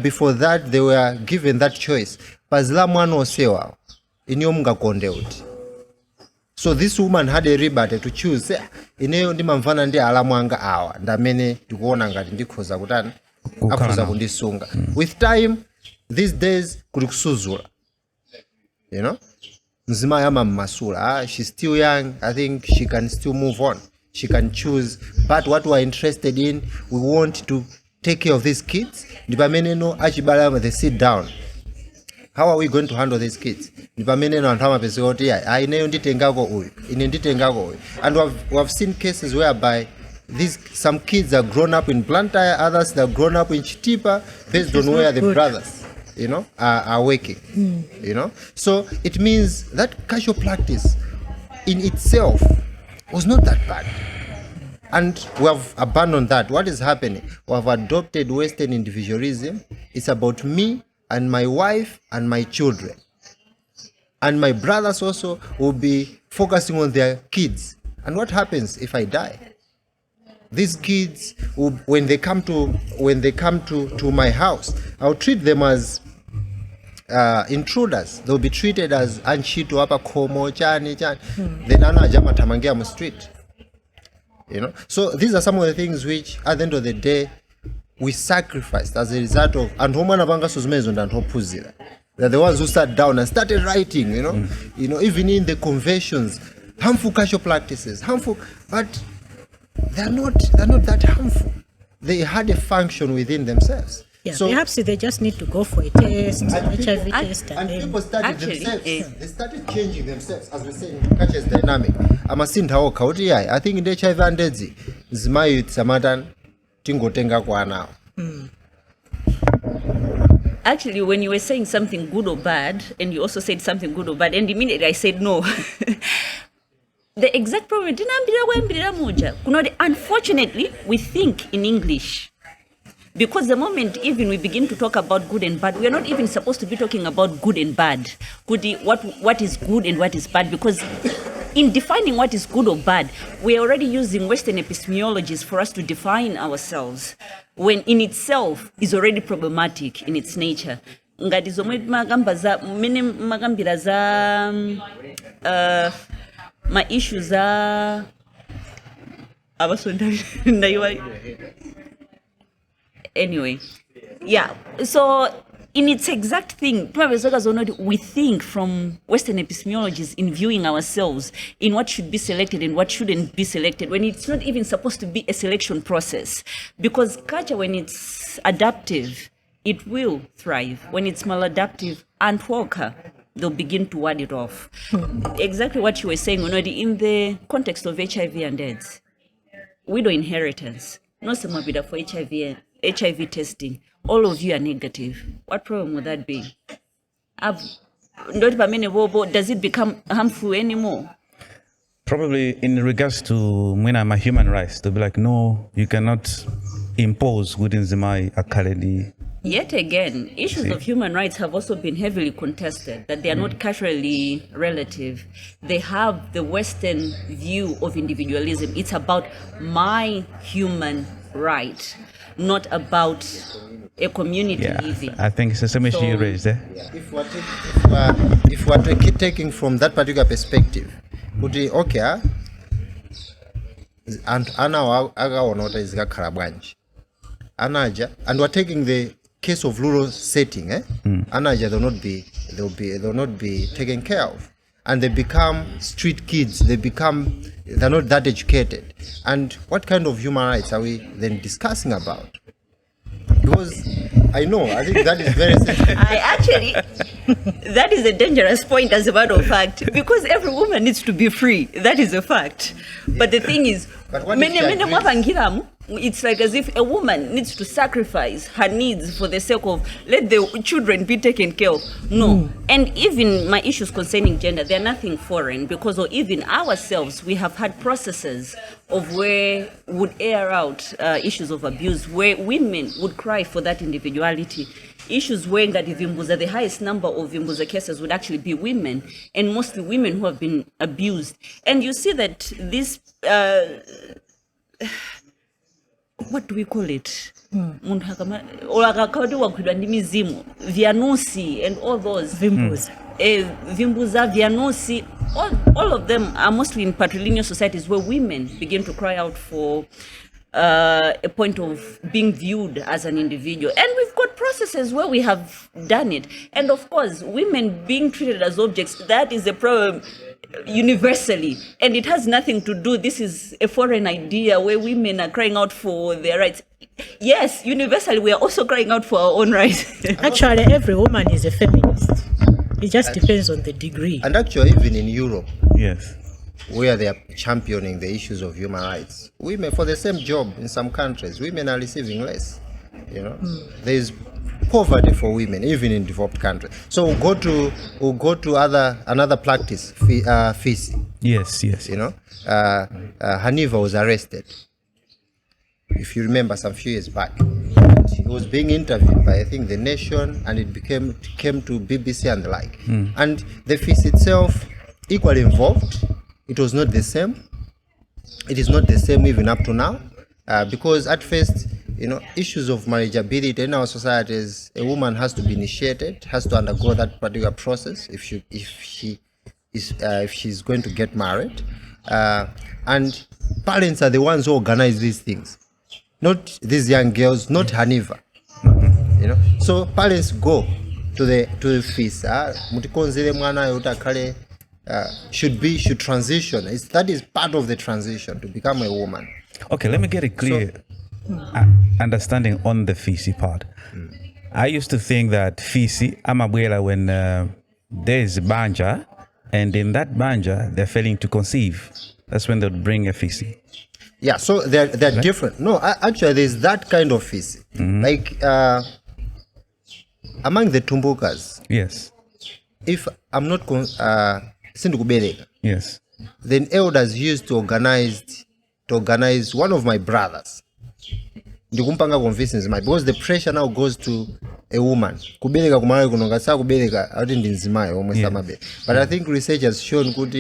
Speaker 3: before that, they were given that choice. So this woman had a liberty to choose. With time, these days, she's still young. I think she can still move on. She can choose. But what we're interested in, we want to take care of these kids. They sit down. How are we going to handle these kids? And we have seen cases whereby some kids are grown up in Blantyre, others that are grown up in Chitipa, based on where the brothers are working. So it means that casual practice in itself was not that bad. And we have abandoned that. What is happening? We have adopted Western individualism. It's about me and my wife and my children. And my brothers also will be focusing on their kids. And what happens if I die? These kids, when they come to my house, I'll treat them as intruders. They'll be treated as anchito apa komo chani. Then ana jama tamangia on the street. So these are some of the things which, at the end of the day, we sacrificed as a result of, and homana banga suzmezo and hopuzira. They're the ones who sat down and started writing, even in the conventions, harmful cultural practices, but they're not that harmful. They had a function within themselves.
Speaker 2: Yeah, so perhaps they just need to go for a test, HIV test,
Speaker 3: and people started themselves. They started changing themselves, as we say in culture is dynamic. I think in the HIV and AIDS, Zmayu Samatan Tingotenga Kwana.
Speaker 4: Actually, when you were saying something good or bad, and you also said something good or bad, and immediately I said no. The exact problem, unfortunately, we think in English. Because the moment even we begin to talk about good and bad, we are not even supposed to be talking about good and bad. What is good and what is bad? Because in defining what is good or bad, we are already using Western epistemologies for us to define ourselves, when in itself is already problematic in its nature. Ngati zomwe magambira za ma issues za anyway, yeah, so in its exact thing, we think from Western epistemologies in viewing ourselves in what should be selected and what shouldn't be selected, when it's not even supposed to be a selection process. Because culture, when it's adaptive, it will thrive. When it's maladaptive and walker, they'll begin to ward it off. Exactly what you were saying, in the context of HIV and AIDS, widow inheritance, no semabida for HIV testing, all of you are negative. What problem would that be? Does it become harmful anymore?
Speaker 1: Probably in regards to my human rights, they'll be like, no, you cannot impose within my academy.
Speaker 4: Yet again, issues of human rights have also been heavily contested, that they are not culturally relative. They have the Western view of individualism. It's about my human right, not about a community living.
Speaker 1: I think it's the same issue you raised there.
Speaker 3: If we're taking from that particular perspective, okay, and we're taking the case of rural setting, Anaja they'll not be taken care of, and they become street kids. They're not that educated. And what kind of human rights are we then discussing about? Because I think that is very sensitive.
Speaker 4: That is a dangerous point, as a matter of fact, because every woman needs to be free. That is a fact. But the thing is, it's like as if a woman needs to sacrifice her needs for the sake of let the children be taken care of. No. And even my issues concerning gender, they're nothing foreign, because or even ourselves, we have had processes of where would air out issues of abuse, where women would cry for that individuality. Issues where the highest number of Vimbuza cases would actually be women, and mostly women who have been abused. And you see that this what do we call it? Vianusi and all those. Vimbuza, Vianusi, all of them are mostly in patrilineal societies where women begin to cry out for a point of being viewed as an individual. And we've got processes where we have done it. And of course, women being treated as objects, that is a problem universally, and it has nothing to do, this is a foreign idea where women are crying out for their rights. Yes, universally we are also crying out for our own rights.
Speaker 2: Actually, every woman is a feminist. It just depends on the degree.
Speaker 3: And actually, even in Europe,
Speaker 1: yes,
Speaker 3: where they are championing the issues of human rights, women, for the same job in some countries, women are receiving less. There is poverty for women, even in developed countries. So we'll go to another practice, Feasibility.
Speaker 1: Yes.
Speaker 3: Haniva was arrested, if you remember, some few years back. He was being interviewed by, I think, The Nation, and it came to BBC and the like. And the Feasibility itself, equally involved. It was not the same. It is not the same even up to now, because at first, issues of marriageability in our societies, a woman has to be initiated, has to undergo that particular process if she's going to get married, and parents are the ones who organize these things, not these young girls, not Haniva. So parents go, to the feast. Mutikonzele mwana yota kale should transition. That is part of the transition to become a woman.
Speaker 1: Okay, let me get a clear understanding on the Fisi part. I used to think that Fisi, Amabuela, when there is banja, and in that banja, they're failing to conceive. That's when they'll bring a Fisi.
Speaker 3: Yeah, so they're right? Different. No, actually, there's that kind of Fisi. Like, among the Tumbukas.
Speaker 1: Yes.
Speaker 3: If I'm not
Speaker 1: yes.
Speaker 3: Then elders used to organize one of my brothers. Because the pressure now goes to a woman. But I think research has shown but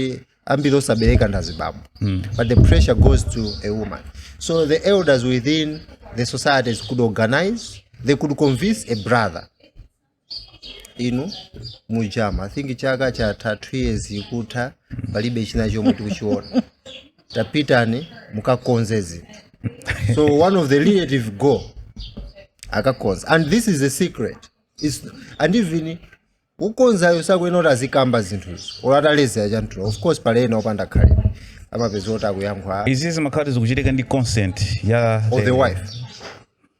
Speaker 3: the pressure goes to a woman. So the elders within the societies could organize, they could convince a brother. Mujama. I think ichaka cha 3 years ikuta balibe chinacho mutu kuchiona. Tapitani mukakonzezi. So one of the relative go akakonza. And this is the secret. And even ukonza yosako inota zikamba zinthuzo. Olataleza ajantu. Of course palena opanda kale. Amapezota kuyankwa.
Speaker 1: Is this makati zokuchitika ndi consent ya
Speaker 3: of the wife?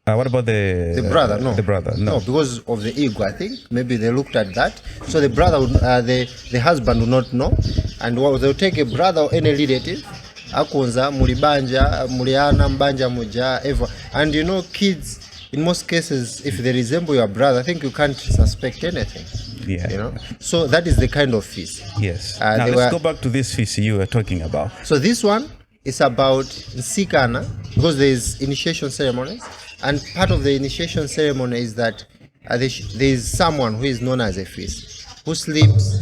Speaker 1: What about the
Speaker 3: brother? No.
Speaker 1: The brother, no.
Speaker 3: Because of the ego, I think. Maybe they looked at that. So the brother, the husband would not know. And they'll take a brother or any relative. Akonza, mulibanja, muliana, mbanja, muja, ever. And kids, in most cases, if they resemble your brother, I think you can't suspect anything.
Speaker 1: Yeah.
Speaker 3: So that is the kind of feast.
Speaker 1: Yes. Now let's go back to this feast you were talking about.
Speaker 3: So this one is about Nsikana, because there is initiation ceremonies. And part of the initiation ceremony is that there is someone who is known as a feast who sleeps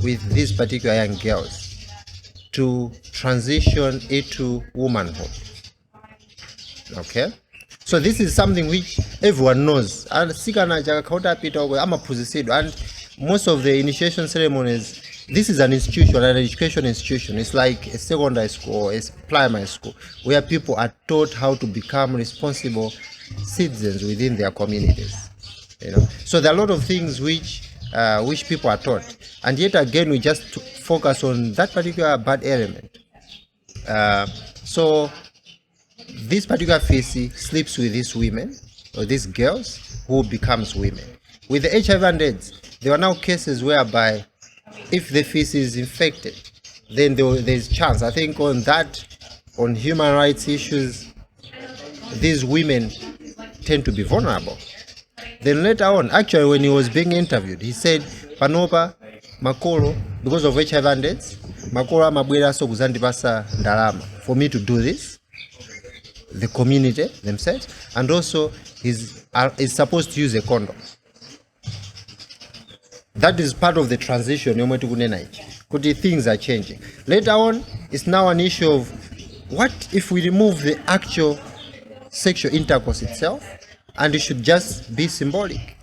Speaker 3: with these particular young girls to transition into womanhood. Okay? So this is something which everyone knows. And most of the initiation ceremonies, this is an institution, an education institution. It's like a secondary school or a primary school where people are taught how to become responsible citizens within their communities. So there are a lot of things which people are taught, and yet again we just focus on that particular bad element. So this particular Fisi sleeps with these women or these girls who becomes women. With the HIV and AIDS, there are now cases whereby if the Fisi is infected, then there's chance. I think on human rights issues, these women tend to be vulnerable. Then later on, actually when he was being interviewed, he said, Panopa, Makolo, because of HIV and AIDS, Makolo Mabwera so kuzandipasa ndalama for me to do this, the community themselves, and also is supposed to use a condom. That is part of the transition. Things are changing. Later on, it's now an issue of what if we remove the actual sexual intercourse itself, and it should just be symbolic.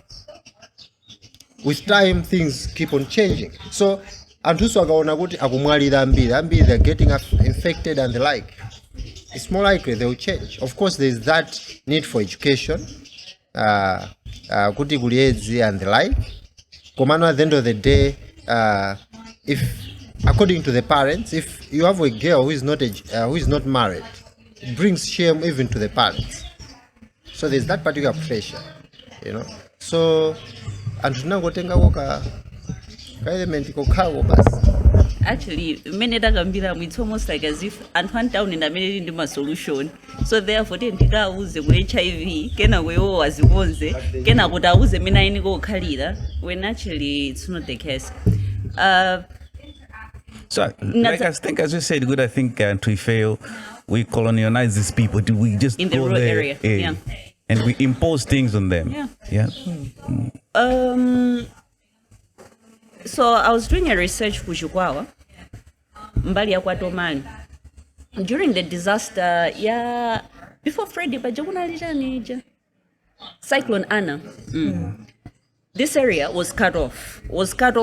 Speaker 3: With time, things keep on changing. So, and they're getting infected and the like. It's more likely they will change. Of course, there's that need for education, and the like. At the end of the day, if according to the parents, if you have a girl who is not married, it brings shame even to the parents. So there's that particular pressure, So, and now go tenga woka element ikokawo basi.
Speaker 4: Actually, it's almost like as if Antoine Town in the my solution. So therefore, then tika uze ku HIV, kena wewo wazikonze, kena kuta uze mina ini go kalira, when actually it's not the case.
Speaker 1: So, like I think, as you said, good. I think to fail, we colonize these people. Do we just
Speaker 4: in the rural area? Yeah.
Speaker 1: And we impose things on them. Yeah.
Speaker 4: So I was doing a research for Jukwawa, mbali ya Kwatomani. During the disaster, before Freddy, but Cyclone Anna. This area was cut off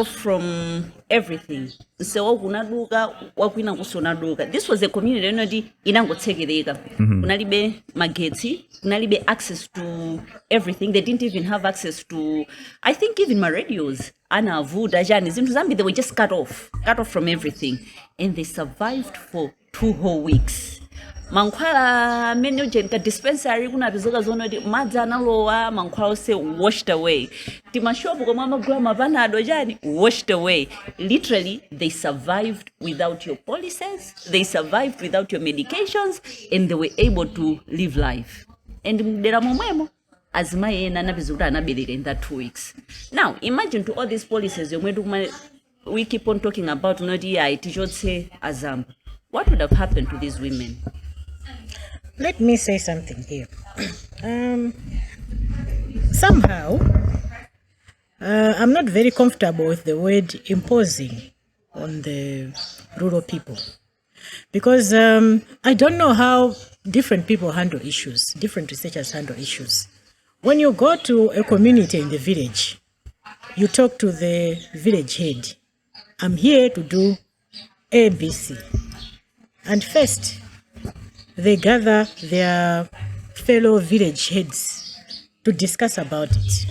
Speaker 4: from everything. So kunaduka wakwina kusonaduka. This was a community enodi inangotsekereka. Kunalibe magetsi, kunalibe access to everything. They didn't even have access to, I think, even my radios. Ana vuda jani zintu zambi, they were just cut off from everything, and they survived for 2 whole weeks. Mankwala menu jenka dispensary kuna bizoga zono di madza analowa mankwala se washed away. Timashopu kwa mama grandma vana adojani washed away. Literally, they survived without your policies, they survived without your medications, and they were able to live life. And mdera momemo azimaye na nabizuga anabeleka in that 2 weeks. Now, imagine to all these policies we keep on talking about Azam. What would have happened to these women?
Speaker 2: Let me say something here. Somehow, I'm not very comfortable with the word imposing on the rural people. Because I don't know how different people handle issues, different researchers handle issues. When you go to a community in the village, you talk to the village head. I'm here to do ABC. And first, they gather their fellow village heads to discuss about it.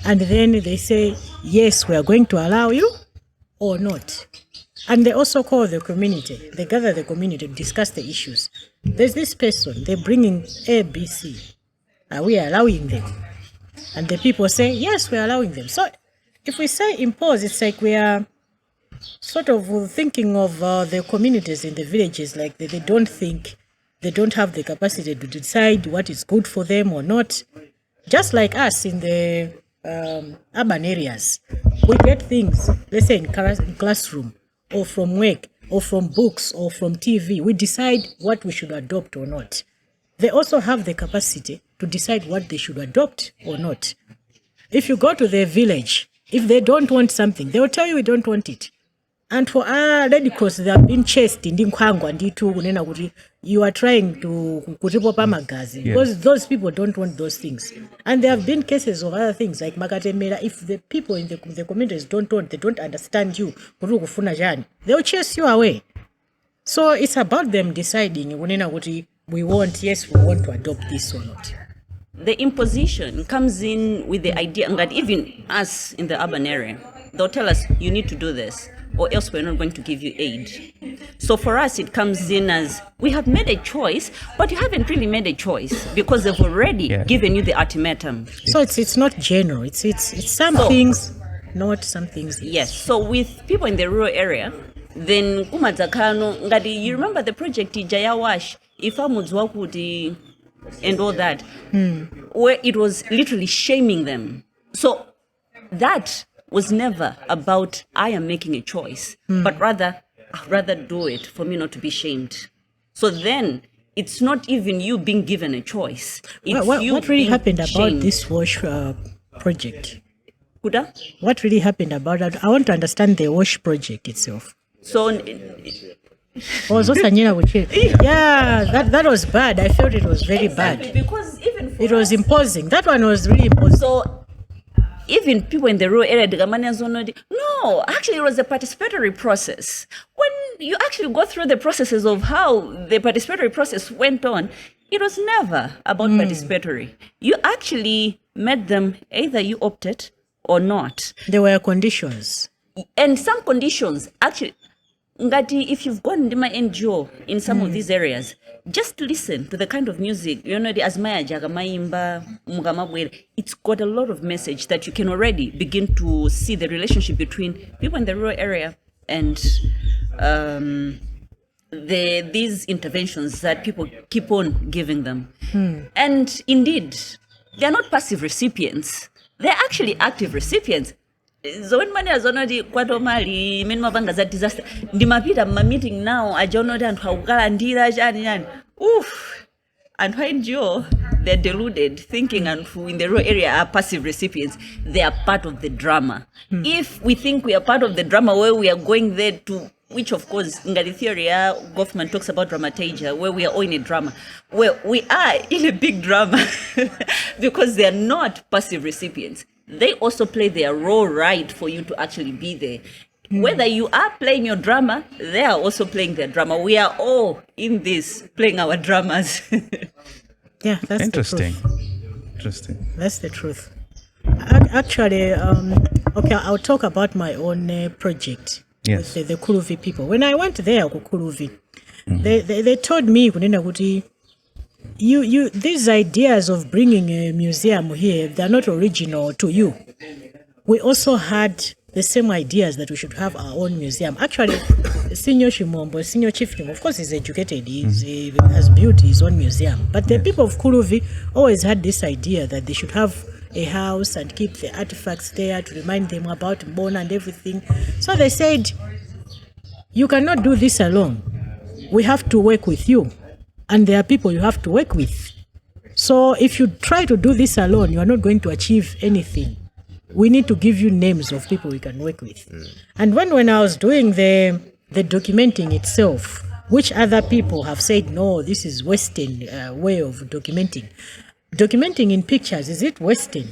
Speaker 2: And then they say, yes, we are going to allow you or not. And they also call the community. They gather the community to discuss the issues. There's this person, they're bringing ABC. Are we allowing them? And the people say, yes, we're allowing them. So if we say impose, it's like we are sort of thinking of the communities in the villages like they don't think, they don't have the capacity to decide what is good for them or not. Just like us in the urban areas, we get things, let's say in classroom or from work or from books or from TV. We decide what we should adopt or not. They also have the capacity to decide what they should adopt or not. If you go to their village, if they don't want something, they will tell you we don't want it. And for Red Cross, they have been chased in Dinkwango and D2, you are trying to magazi because those people don't want those things. And there have been cases of other things like Magatemera. If the people in the communities don't want, they don't understand you, they will chase you away. So it's about them deciding we want, yes, we want to adopt this or not.
Speaker 4: The imposition comes in with the idea that even us in the urban area, they'll tell us, you need to do this, or else we're not going to give you aid. So for us, it comes in as, we have made a choice, but you haven't really made a choice because they've already given you the ultimatum.
Speaker 2: So it's not general, it's some things, not some things.
Speaker 4: Yes, so with people in the rural area, then ngadi, you remember the project Jayawash, Ifamudzwakudi, and all that, where it was literally shaming them. So that was never about I am making a choice, but rather I'd rather do it for me not to be shamed. So then it's not even you being given a choice. It's
Speaker 2: what really happened about this WASH project?
Speaker 4: Kuda?
Speaker 2: What really happened about that? I want to understand the WASH project itself.
Speaker 4: So
Speaker 2: that was bad. I felt it was very bad.
Speaker 4: Because even
Speaker 2: it was imposing. That one was really imposing.
Speaker 4: So even people in the rural area, no, actually it was a participatory process. When you actually go through the processes of how the participatory process went on, it was never about participatory. You actually made them, either you opted or not.
Speaker 2: There were conditions.
Speaker 4: And some conditions, actually, ngati, if you've gone to my NGO in some of these areas, just listen to the kind of music, the Azmaya Jagamaimba, Mugamabwe. It's got a lot of message that you can already begin to see the relationship between people in the rural area and these interventions that people keep on giving them. And indeed, they're not passive recipients. They're actually active recipients. So when money has already kwatomali minimavanga za disaster ndimapita ma meeting now ajonoda and haukala ndira jani oof, and when they're deluded thinking and who in the rural area are passive recipients. They are part of the drama. If we think we are part of the drama where we are going there to, which of course in the theory Goffman talks about dramaturgia, where we are all in a drama, where we are in a big drama because they are not passive recipients. They also play their role right for you to actually be there. Whether you are playing your drama, they are also playing their drama. We are all in this playing our dramas.
Speaker 2: Yeah, that's
Speaker 1: Interesting.
Speaker 2: The truth.
Speaker 1: Interesting.
Speaker 2: That's the truth. Actually, okay, I'll talk about my own project.
Speaker 1: Yes.
Speaker 2: With the Kuluvi people. When I went there, Kuluvi, they told me, you these ideas of bringing a museum here, they're not original to you. We also had the same ideas that we should have our own museum. Actually, Senior Chief Shimombo, of course, he's educated, he has built his own museum. But the people of Kuluvi always had this idea that they should have a house and keep the artifacts there to remind them about Bona and everything. So they said, you cannot do this alone. We have to work with you. And there are people you have to work with. So if you try to do this alone, you are not going to achieve anything. We need to give you names of people we can work with. And when I was doing the documenting itself, which other people have said, no, this is Western way of documenting. Documenting in pictures, is it Western?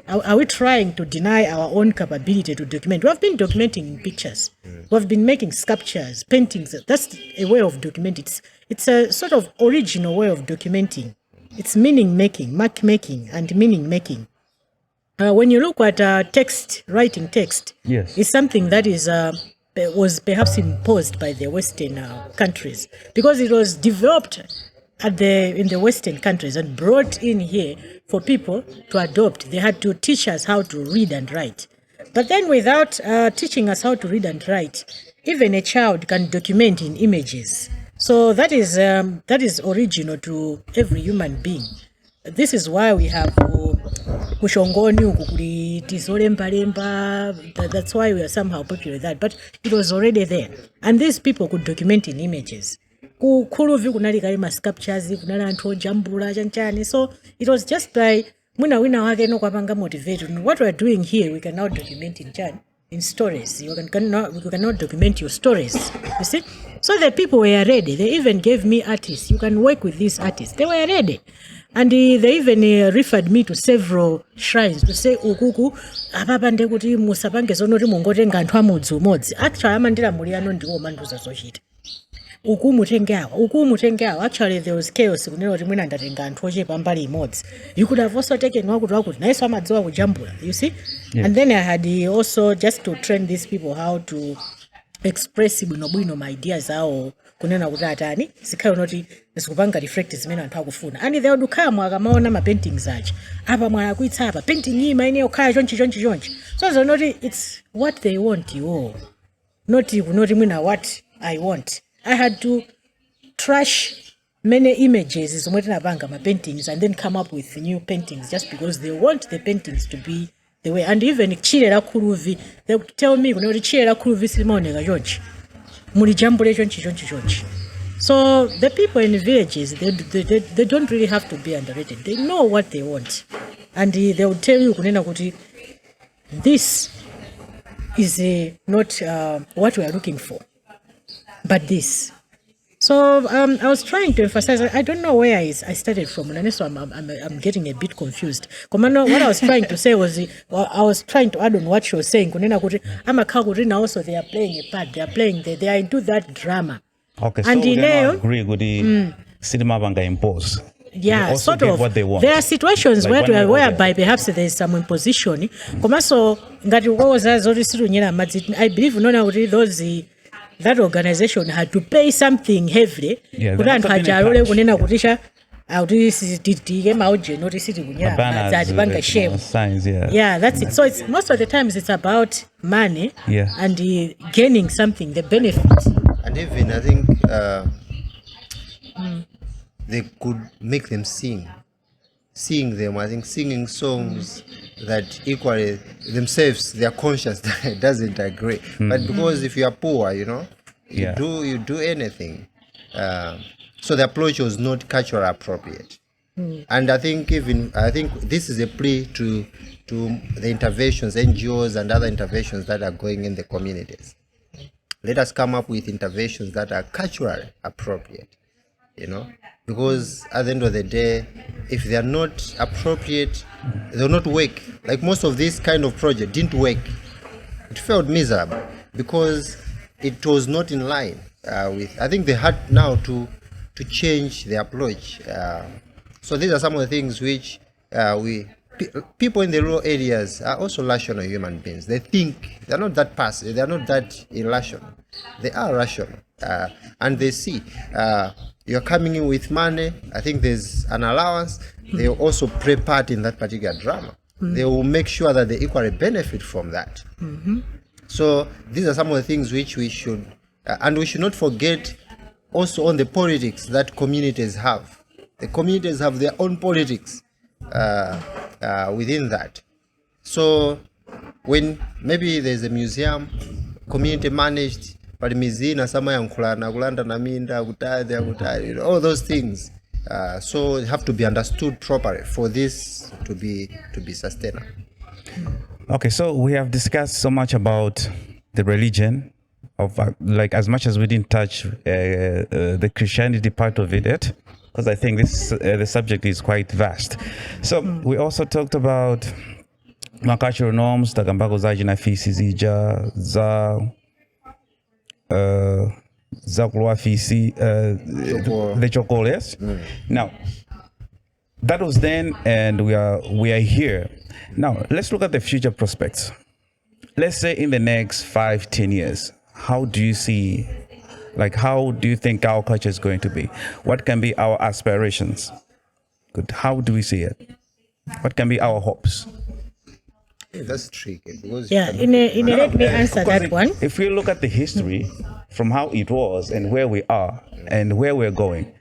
Speaker 2: Are we trying to deny our own capability to document? We have been documenting in pictures. We have been making sculptures, paintings. That's a way of documenting. It's a sort of original way of documenting. It's meaning making, mark making, and meaning making. When you look at text, writing text,
Speaker 1: yes,
Speaker 2: it's something that is was perhaps imposed by the Western countries, because it was developed in the Western countries and brought in here for people to adopt. They had to teach us how to read and write. But then without teaching us how to read and write, even a child can document in images. So that is original to every human being. This is why we have kushongoni ukukulitisole. That's why we are somehow popular with that. But it was already there. And these people could document in images. Kuluvi kunali kalima sculptures, kunali anthu ojambula chanchani. So it was just by wina wake no kwapanga motivated. What we are doing here, we can now document in stories. You cannot document your stories. You see? So the people were ready. They even gave me artists. You can work with these artists. They were ready. And they even referred me to several shrines to say, Gugu, apapande kuti musapange zonoti mungotenga anthu amudzi umodzi. Actually, amandira muliano ndiwo manduza zochita. Uku mutengawa. Actually, there was chaos. You could have also taken nice kujambula, you see?
Speaker 1: Yes.
Speaker 2: And then I had also just to train these people how to express my ideas how kunena kuti atani sikhayo noti sikupanga reflect zimene anthu akufuna. And they would come akamaona ma paintings acha apa mwana kuitsa apa painting iyi maine okhala chonchi. So noti it's what they want you, not mwina what I want. I had to trash many images my paintings and then come up with new paintings just because they want the paintings to be the way. And even Chilera Kuluvi, they would tell me, Chilera Kuluvi Simonega George, Mulijambule Jonchi. So the people in the villages, they don't really have to be underrated. They know what they want. And they would tell you, this is not what we are looking for. But this. So I was trying to emphasize, I don't know where I started from, so I'm getting a bit confused. What I was trying to say was, I was trying to add on what she was saying. Also, they are playing a part, they are into that drama.
Speaker 1: Okay, so we don't agree with the cinema banga impose.
Speaker 2: Yeah, sort of.
Speaker 1: What they want.
Speaker 2: There are situations like whereby perhaps there is some imposition. I believe those that organization had to pay something heavily.
Speaker 1: Yeah, signs,
Speaker 2: yeah, that's it. So it's most of the times it's about money and gaining something, the benefit.
Speaker 3: And even I think they could make them sing them. I think singing songs that equally themselves, their conscience doesn't agree. But because if you are poor, you do anything. So the approach was not culturally appropriate. And I think this is a plea to the interventions, NGOs and other interventions that are going in the communities. Let us come up with interventions that are culturally appropriate, because at the end of the day, if they are not appropriate, they will not work. Like most of this kind of project didn't work. It failed miserably. because it was not in line with. I think they had now to change the approach. So these are some of the things which people in the rural areas are also rational human beings. They think they're not that passive. They're not that irrational. They are rational, and they see you're coming in with money. I think there's an allowance. They will also play part in that particular drama. They will make sure that they equally benefit from that. So these are some of the things which we should, and we should not forget also on the politics that communities have. The communities have their own politics within that. So when maybe there's a museum, community managed, but mizina sama yankulana kulanda na minda kutadhi, all those things. So they have to be understood properly for this to be sustainable.
Speaker 1: Okay, so we have discussed so much about the religion of like, as much as we didn't touch the Christianity part of it, because I think this the subject is quite vast. So we also talked about cultural norms, takambako zaji na fisi zija za kulwa fisi the chokol, yes. Now that was then, and we are here now. Let's look at the future prospects. Let's say in the next 5-10 years, how do you see, like, how do you think our culture is going to be? What can be our aspirations? Good. How do we see it? What can be our hopes?
Speaker 3: That's tricky because
Speaker 2: let me answer that one.
Speaker 1: If we look at the history from how it was and where we are and where we're going,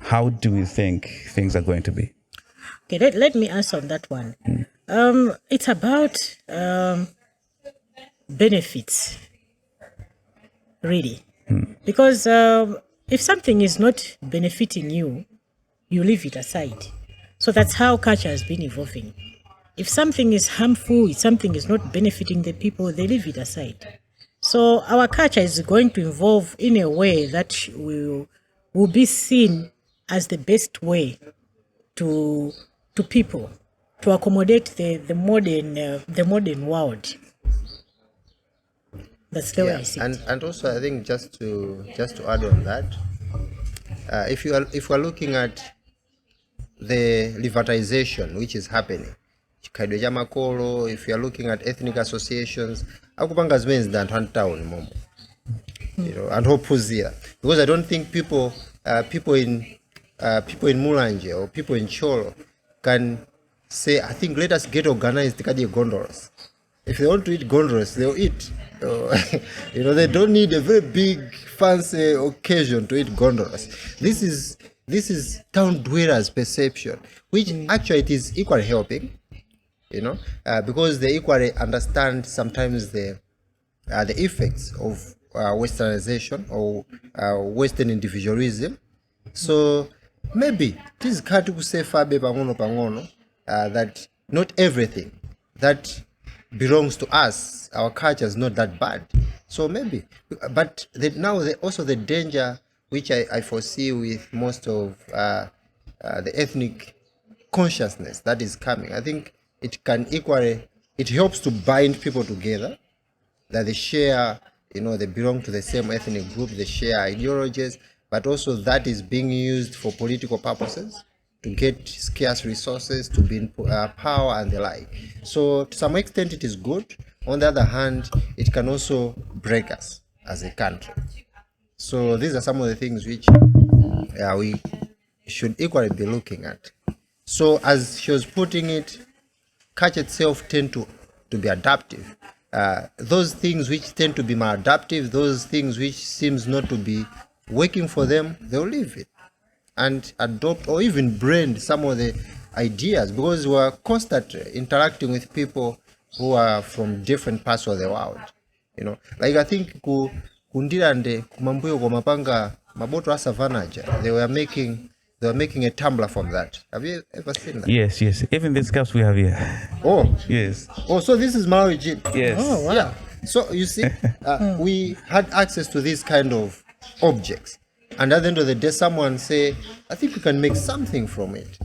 Speaker 1: how do we think things are going to be?
Speaker 2: Okay, let me answer on that one. It's about benefits, really. Because if something is not benefiting you, you leave it aside. So that's how culture has been evolving. If something is harmful, if something is not benefiting the people, they leave it aside. So our culture is going to evolve in a way that will be seen as the best way to people, to accommodate the modern world. That's the way I see it.
Speaker 3: And also I think just to add on that, if we're looking at the revitalization which is happening, if you are looking at ethnic associations, akupanga zimene zidanthu town momo, and hopuzira, because I don't think people in Mulanje or people in Cholo can say, I think let us get organized tikadye gondolas. If they want to eat gondolas, they'll eat. They don't need a very big fancy occasion to eat gondolas. This is town dwellers' perception, which actually it is equally helping. Because they equally understand sometimes the effects of westernization or Western individualism. So maybe it is hard to say that not everything that belongs to us, our culture is not that bad. So maybe, but also the danger which I foresee with most of the ethnic consciousness that is coming. I think it helps to bind people together, that they share, they belong to the same ethnic group, they share ideologies, but also that is being used for political purposes, to get scarce resources, to be in power and the like. So to some extent it is good. On the other hand, it can also break us as a country. So these are some of the things which we should equally be looking at. So as she was putting it, culture itself tend to be adaptive. Those things which tend to be maladaptive, those things which seems not to be working for them, they'll leave it and adopt or even blend some of the ideas, because we're constantly interacting with people who are from different parts of the world. Like I think kundirande kumambuyo kwa mapanga maboto asavanaja, they were making a tumbler from that. Have you ever seen that?
Speaker 1: Yes. Even these cups we have here.
Speaker 3: Oh.
Speaker 1: Yes.
Speaker 3: Oh, so this is Malawi gin.
Speaker 1: Yes.
Speaker 2: Oh, wow.
Speaker 3: Yeah. So you see, we had access to these kind of objects. And at the end of the day, someone say, I think we can make something from it.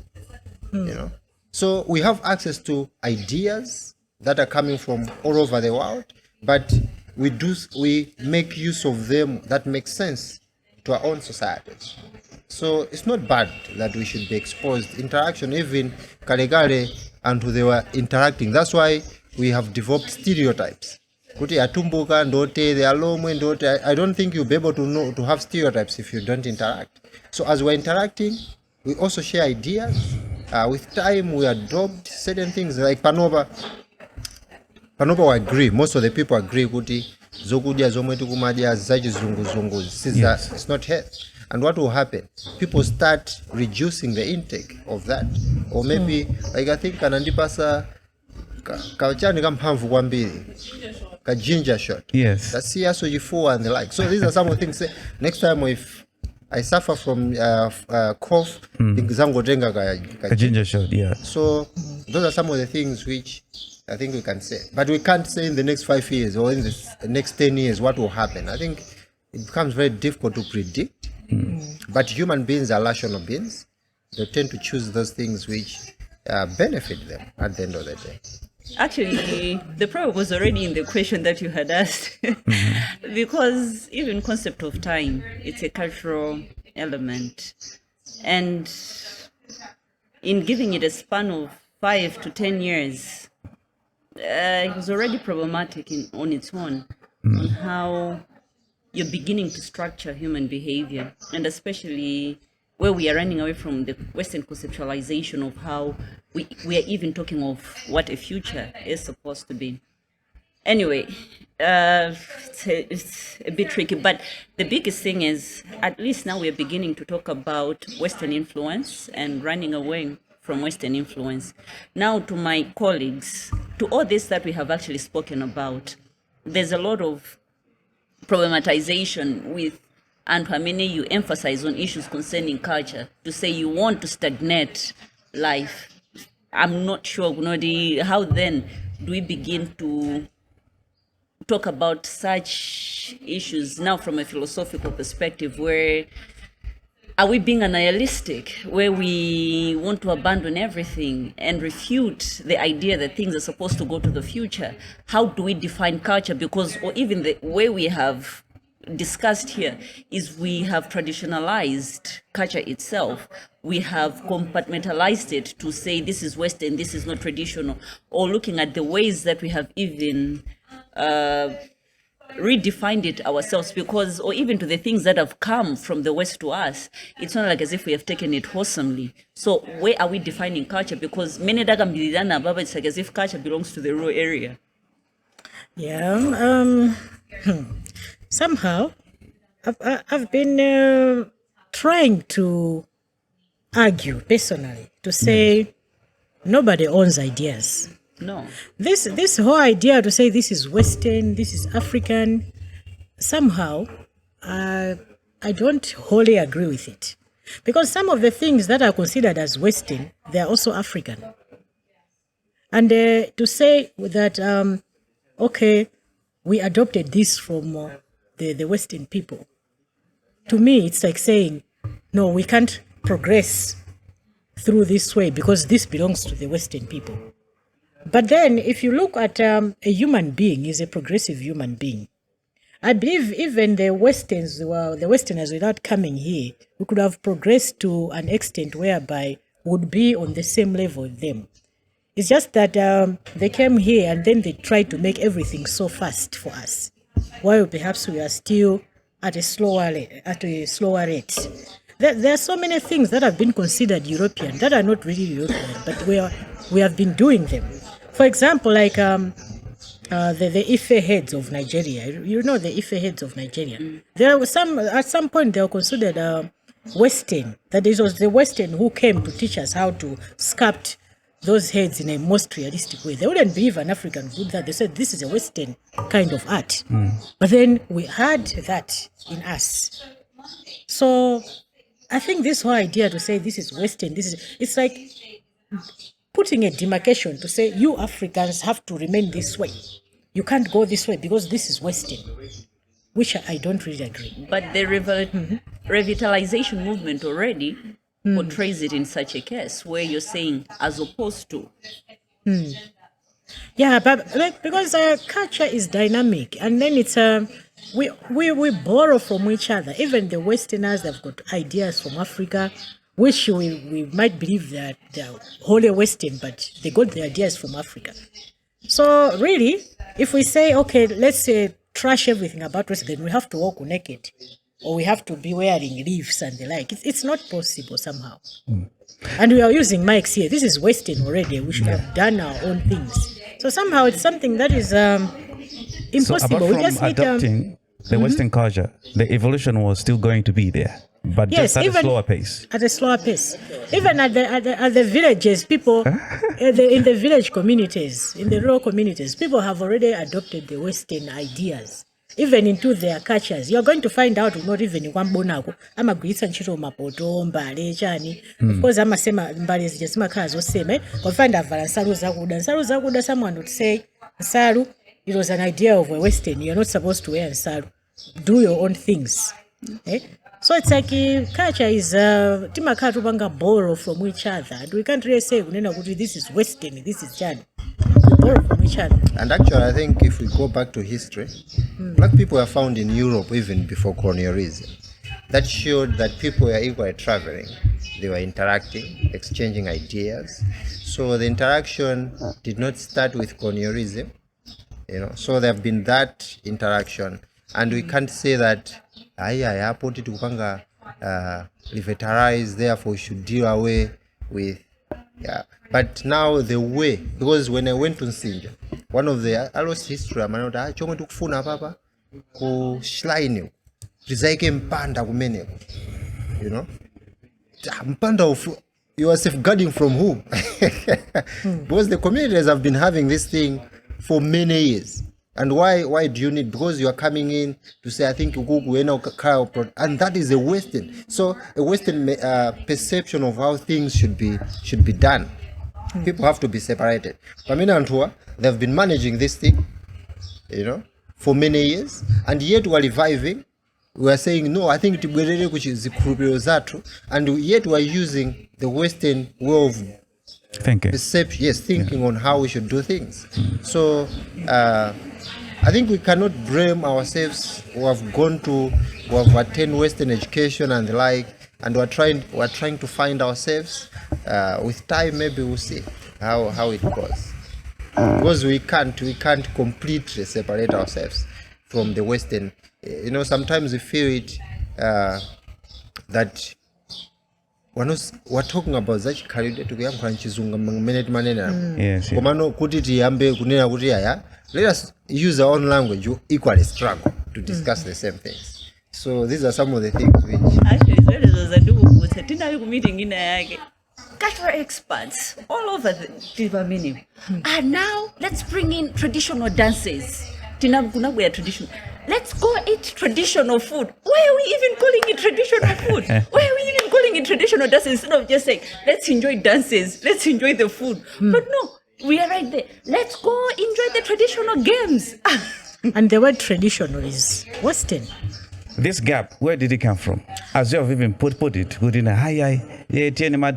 Speaker 3: So we have access to ideas that are coming from all over the world. But we make use of them that makes sense to our own societies. So it's not bad that we should be exposed interaction, even Kalegale and who they were interacting. That's why we have developed stereotypes. Kuti atumbuka ndote, the alomwe ndote. I don't think you'll be able to have stereotypes if you don't interact. So as we're interacting, we also share ideas. With time, we adopt certain things like Panoba will agree. Most of the people agree kuti zokudya zomwe tikumadya zachizunguzungu. It's not health. And what will happen? People start reducing the intake of that, or maybe like I think kanandipasa kachani kamphamvu kwambiri ka ginger shot.
Speaker 1: Yes.
Speaker 3: That's CSO4 and the like. So these are some of the things. Next time if I suffer from cough, zangotenga
Speaker 1: ka ginger shot. Yeah.
Speaker 3: So those are some of the things which I think we can say, but we can't say in the next 5 years or in the next 10 years what will happen. I think it becomes very difficult to predict. But human beings are rational beings. They tend to choose those things which benefit them at the end of the day.
Speaker 4: Actually, the problem was already in the question that you had asked. Because even concept of time, it's a cultural element. And in giving it a span of 5 to 10 years, it was already problematic on its own, on how you're beginning to structure human behavior, and especially where we are running away from the Western conceptualization of how we are even talking of what a future is supposed to be. Anyway, it's a bit tricky, but the biggest thing is, at least now we are beginning to talk about Western influence and running away from Western influence. Now to my colleagues, to all this that we have actually spoken about, there's a lot of problematization with, and how many you emphasize on issues concerning culture, to say you want to stagnate life. I'm not sure, how then do we begin to talk about such issues now from a philosophical perspective? Where are we being nihilistic, where we want to abandon everything and refute the idea that things are supposed to go to the future? How do we define culture? Because, or even the way we have discussed here, is we have traditionalized culture itself. We have compartmentalized it to say this is Western, this is not traditional, or looking at the ways that we have even redefined it ourselves, because, or even to the things that have come from the West to us, it's not like as if we have taken it wholesomely. So where are we defining culture? Because many dagambilidana baba, it's like as if culture belongs to the rural area.
Speaker 2: Yeah. Somehow I've been trying to argue personally to say nobody owns ideas.
Speaker 4: No.
Speaker 2: This whole idea to say this is Western, this is African, somehow I don't wholly agree with it. Because some of the things that are considered as Western, they are also African. And to say that, okay, we adopted this from the Western people, to me, it's like saying, no, we can't progress through this way because this belongs to the Western people. But then if you look at a human being is a progressive human being. I believe even the Westerners without coming here, we could have progressed to an extent whereby would be on the same level with them. It's just that they came here and then they tried to make everything so fast for us, while perhaps we are still at a slower rate. There are so many things that have been considered European that are not really European, but we have been doing them. For example, like the Ife heads of Nigeria. You know the Ife heads of Nigeria. There was at some point they were considered Western. That it was the Western who came to teach us how to sculpt those heads in a most realistic way. They wouldn't believe an African would that. They said this is a Western kind of art. But then we had that in us. So I think this whole idea to say this is Western, it's like putting a demarcation to say you Africans have to remain this way. You can't go this way because this is Western, which I don't really agree.
Speaker 4: But the revitalization movement already portrays it in such a case where you're saying as opposed to.
Speaker 2: Yeah, but like, because culture is dynamic, and then it's we borrow from each other. Even the Westerners, they've got ideas from Africa, which we might believe that they're wholly Western, but they got the ideas from Africa. So really, if we say, okay, let's say trash everything about West, then we have to walk naked, or we have to be wearing leaves and the like. It's not possible somehow. And we are using mics here. This is Western already. We should have done our own things. So somehow it's something that is impossible.
Speaker 1: So apart
Speaker 2: We
Speaker 1: from
Speaker 2: just need
Speaker 1: adopting the Western culture, the evolution was still going to be there, but just at a slower pace.
Speaker 2: At a slower pace. Even at the villages, people, in the village communities, in the rural communities, people have already adopted the Western ideas. Even into their cultures, you're going to find out not even in one bonako. I'm a great and chito mapoto, mbale, chani. Of course, I'm a sema mbale is just my cars or same. But find out Saru Zaguda, someone would say, Saru, it was an idea of a Western. You're not supposed to wear Saru. Do your own things. So it's like culture is Timakatu banga borrow from each other. And we can't really say this is Western, this is Chad. Borrow from each other.
Speaker 3: And actually, I think if we go back to history, black people were found in Europe even before colonialism. That showed that people were equally traveling. They were interacting, exchanging ideas. So the interaction did not start with colonialism. So there have been that interaction. And we can't say that I put it to revitalize, therefore we should deal away with. But now the way, because when I went to Nsinja, one of the I lost history, I'm not choma tukufuna papa ku shrine rizaike mpanda kumene, mpanda of you are safeguarding from who? Because the communities have been having this thing for many years. And why do you need? Because you are coming in to say, I think Gugu, and that is a Western. So a Western perception of how things should be done. People have to be separated. Pamina and Tua, they've been managing this thing, for many years, and yet we are reviving. We are saying no. I think which is the and yet we are using the Western way of thinking on how we should do things. So I think we cannot blame ourselves who have attained Western education and the like, and we're trying to find ourselves. With time, maybe we'll see how it goes. Because we can't completely separate ourselves from the Western. Sometimes we feel it that we're talking about such career to get minute manena.
Speaker 1: Yes.
Speaker 3: Let us use our own language. You equally struggle to discuss the same things. So these are some of the things which
Speaker 4: actually meeting in cultural experts all over the Tivamini. And now let's bring in traditional dances. Traditional. Let's go eat traditional food. Why are we even calling it traditional food? Why are we even calling it traditional dances instead of just saying, let's enjoy dances, let's enjoy the food? But no, we are right there. Let's go enjoy the traditional games.
Speaker 2: And the word traditional is Western.
Speaker 1: This gap, where did it come from? As you have even put it, good in my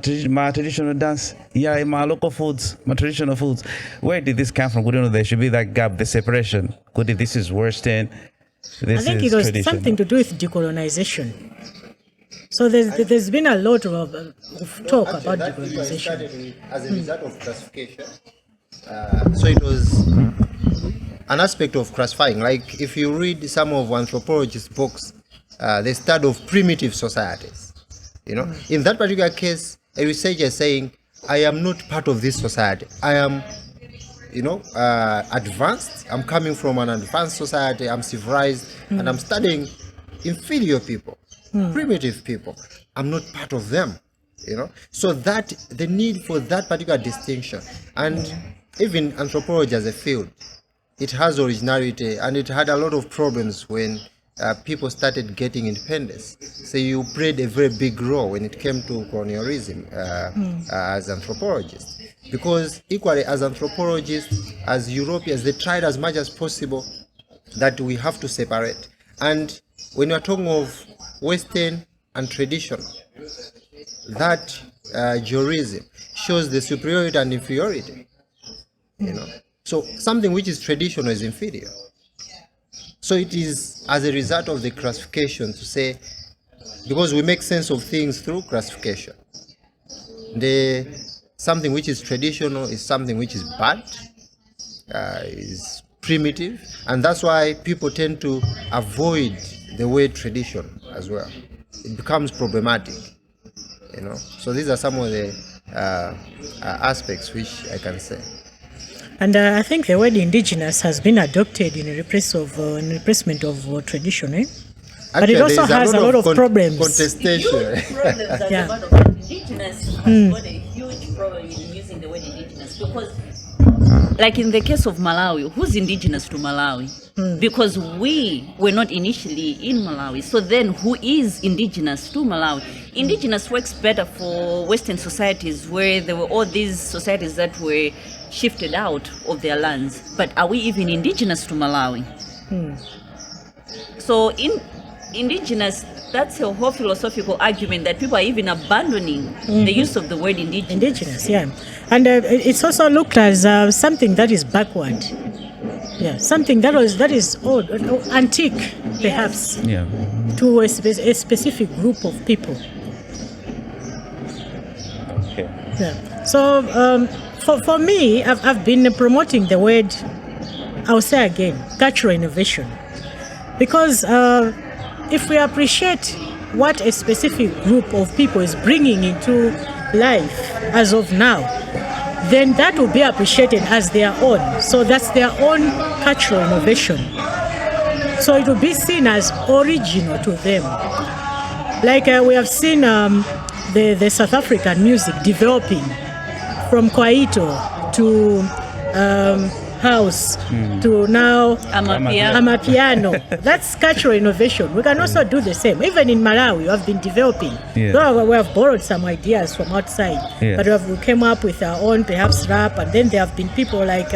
Speaker 1: traditional dance, my local foods, my traditional foods. Where did this come from? There should be that gap, the separation. This is Western.
Speaker 2: I think it was something to do with decolonization. So there's been a lot of talk about decolonization.
Speaker 3: Started as a result of classification. So it was an aspect of classifying. Like if you read some of anthropologists' books, they study of primitive societies. In that particular case, a researcher is saying, I am not part of this society. I am, advanced. I'm coming from an advanced society. I'm civilized, and I'm studying inferior people, primitive people. I'm not part of them. So that the need for that particular distinction, and even anthropology as a field, it has originality, and it had a lot of problems when people started getting independence. So you played a very big role when it came to colonialism as anthropologists. Because equally as anthropologists, as Europeans, they tried as much as possible that we have to separate. And when you're talking of Western and traditional, that jurism shows the superiority and inferiority. So something which is traditional is inferior. So it is as a result of the classification to say, because we make sense of things through classification. Something which is traditional is something which is bad, is primitive, and that's why people tend to avoid the word tradition as well. It becomes problematic, So these are some of the aspects which I can say.
Speaker 2: And I think the word indigenous has been adopted in replacement of tradition, eh? But it also has a lot of problems.
Speaker 3: Contestation.
Speaker 4: Huge problems at the bottom of indigenous has got a huge problem in using the word indigenous, because, like in the case of Malawi, who's indigenous to Malawi? Because we were not initially in Malawi. So then who is indigenous to Malawi? Indigenous works better for Western societies where there were all these societies that were shifted out of their lands. But are we even indigenous to Malawi? So in indigenous, that's a whole philosophical argument that people are even abandoning the use of the word indigenous.
Speaker 2: Indigenous, yeah. And it's also looked as something that is backward. Yeah, something that is old, antique, perhaps, to a specific group of people.
Speaker 1: Okay.
Speaker 2: Yeah. So for me, I've been promoting the word, I'll say again, cultural innovation. Because if we appreciate what a specific group of people is bringing into life as of now, then that will be appreciated as their own. So that's their own cultural innovation. So it will be seen as original to them. Like we have seen the South African music developing from Kwaito to house to now Amapiano. That's cultural innovation. We can also do the same. Even in Malawi, we have been developing. Though we have borrowed some ideas from outside, but we came up with our own, perhaps rap, and then there have been people like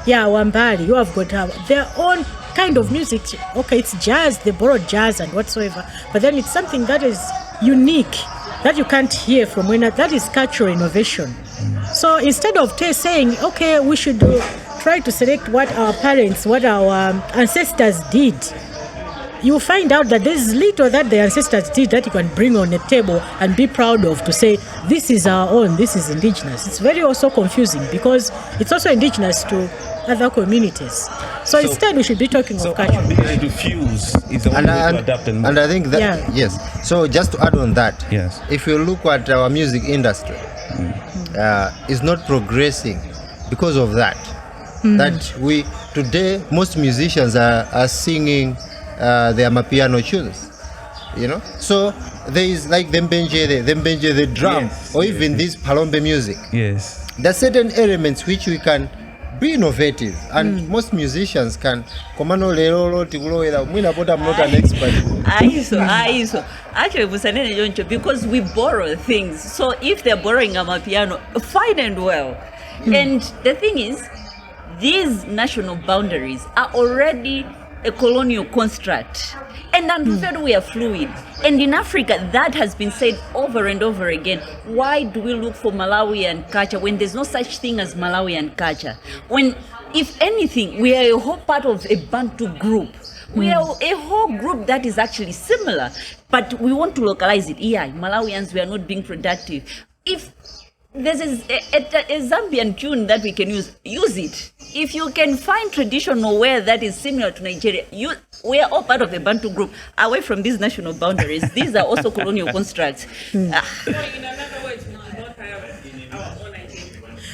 Speaker 2: Wambali, who have got their own kind of music. Okay, it's jazz, they borrowed jazz and whatsoever, but then it's something that is unique, that you can't hear from when that is cultural innovation. So instead of saying, okay, we should try to select what our parents, what our ancestors did, you find out that there's little that the ancestors did that you can bring on the table and be proud of to say, this is our own, this is indigenous. It's very also confusing because it's also indigenous to other communities. So instead we should be talking of culture.
Speaker 1: Ability to fuse is the one to adapt and
Speaker 3: I think that, yes. So just to add on that, if you look at our music industry, is not progressing because of that. That we today most musicians are singing their Amapiano tunes, So there is like the drum, or even this Palombe music.
Speaker 1: Yes.
Speaker 3: There are certain elements which we can be innovative, and most musicians can. I'm not an expert.
Speaker 4: Actually, because we borrow things. So if they're borrowing Amapiano, fine and well. And the thing is, these national boundaries are already a colonial construct. And unprepared, we are fluid. And in Africa, that has been said over and over again. Why do we look for Malawian culture when there's no such thing as Malawian culture? When, if anything, we are a whole part of a Bantu group. We are a whole group that is actually similar, but we want to localize it. Yeah, Malawians, we are not being productive. If there's a Zambian tune that we can use it. If you can find traditional wear that is similar to Nigeria, we are all part of a Bantu group, away from these national boundaries. These are also colonial constructs.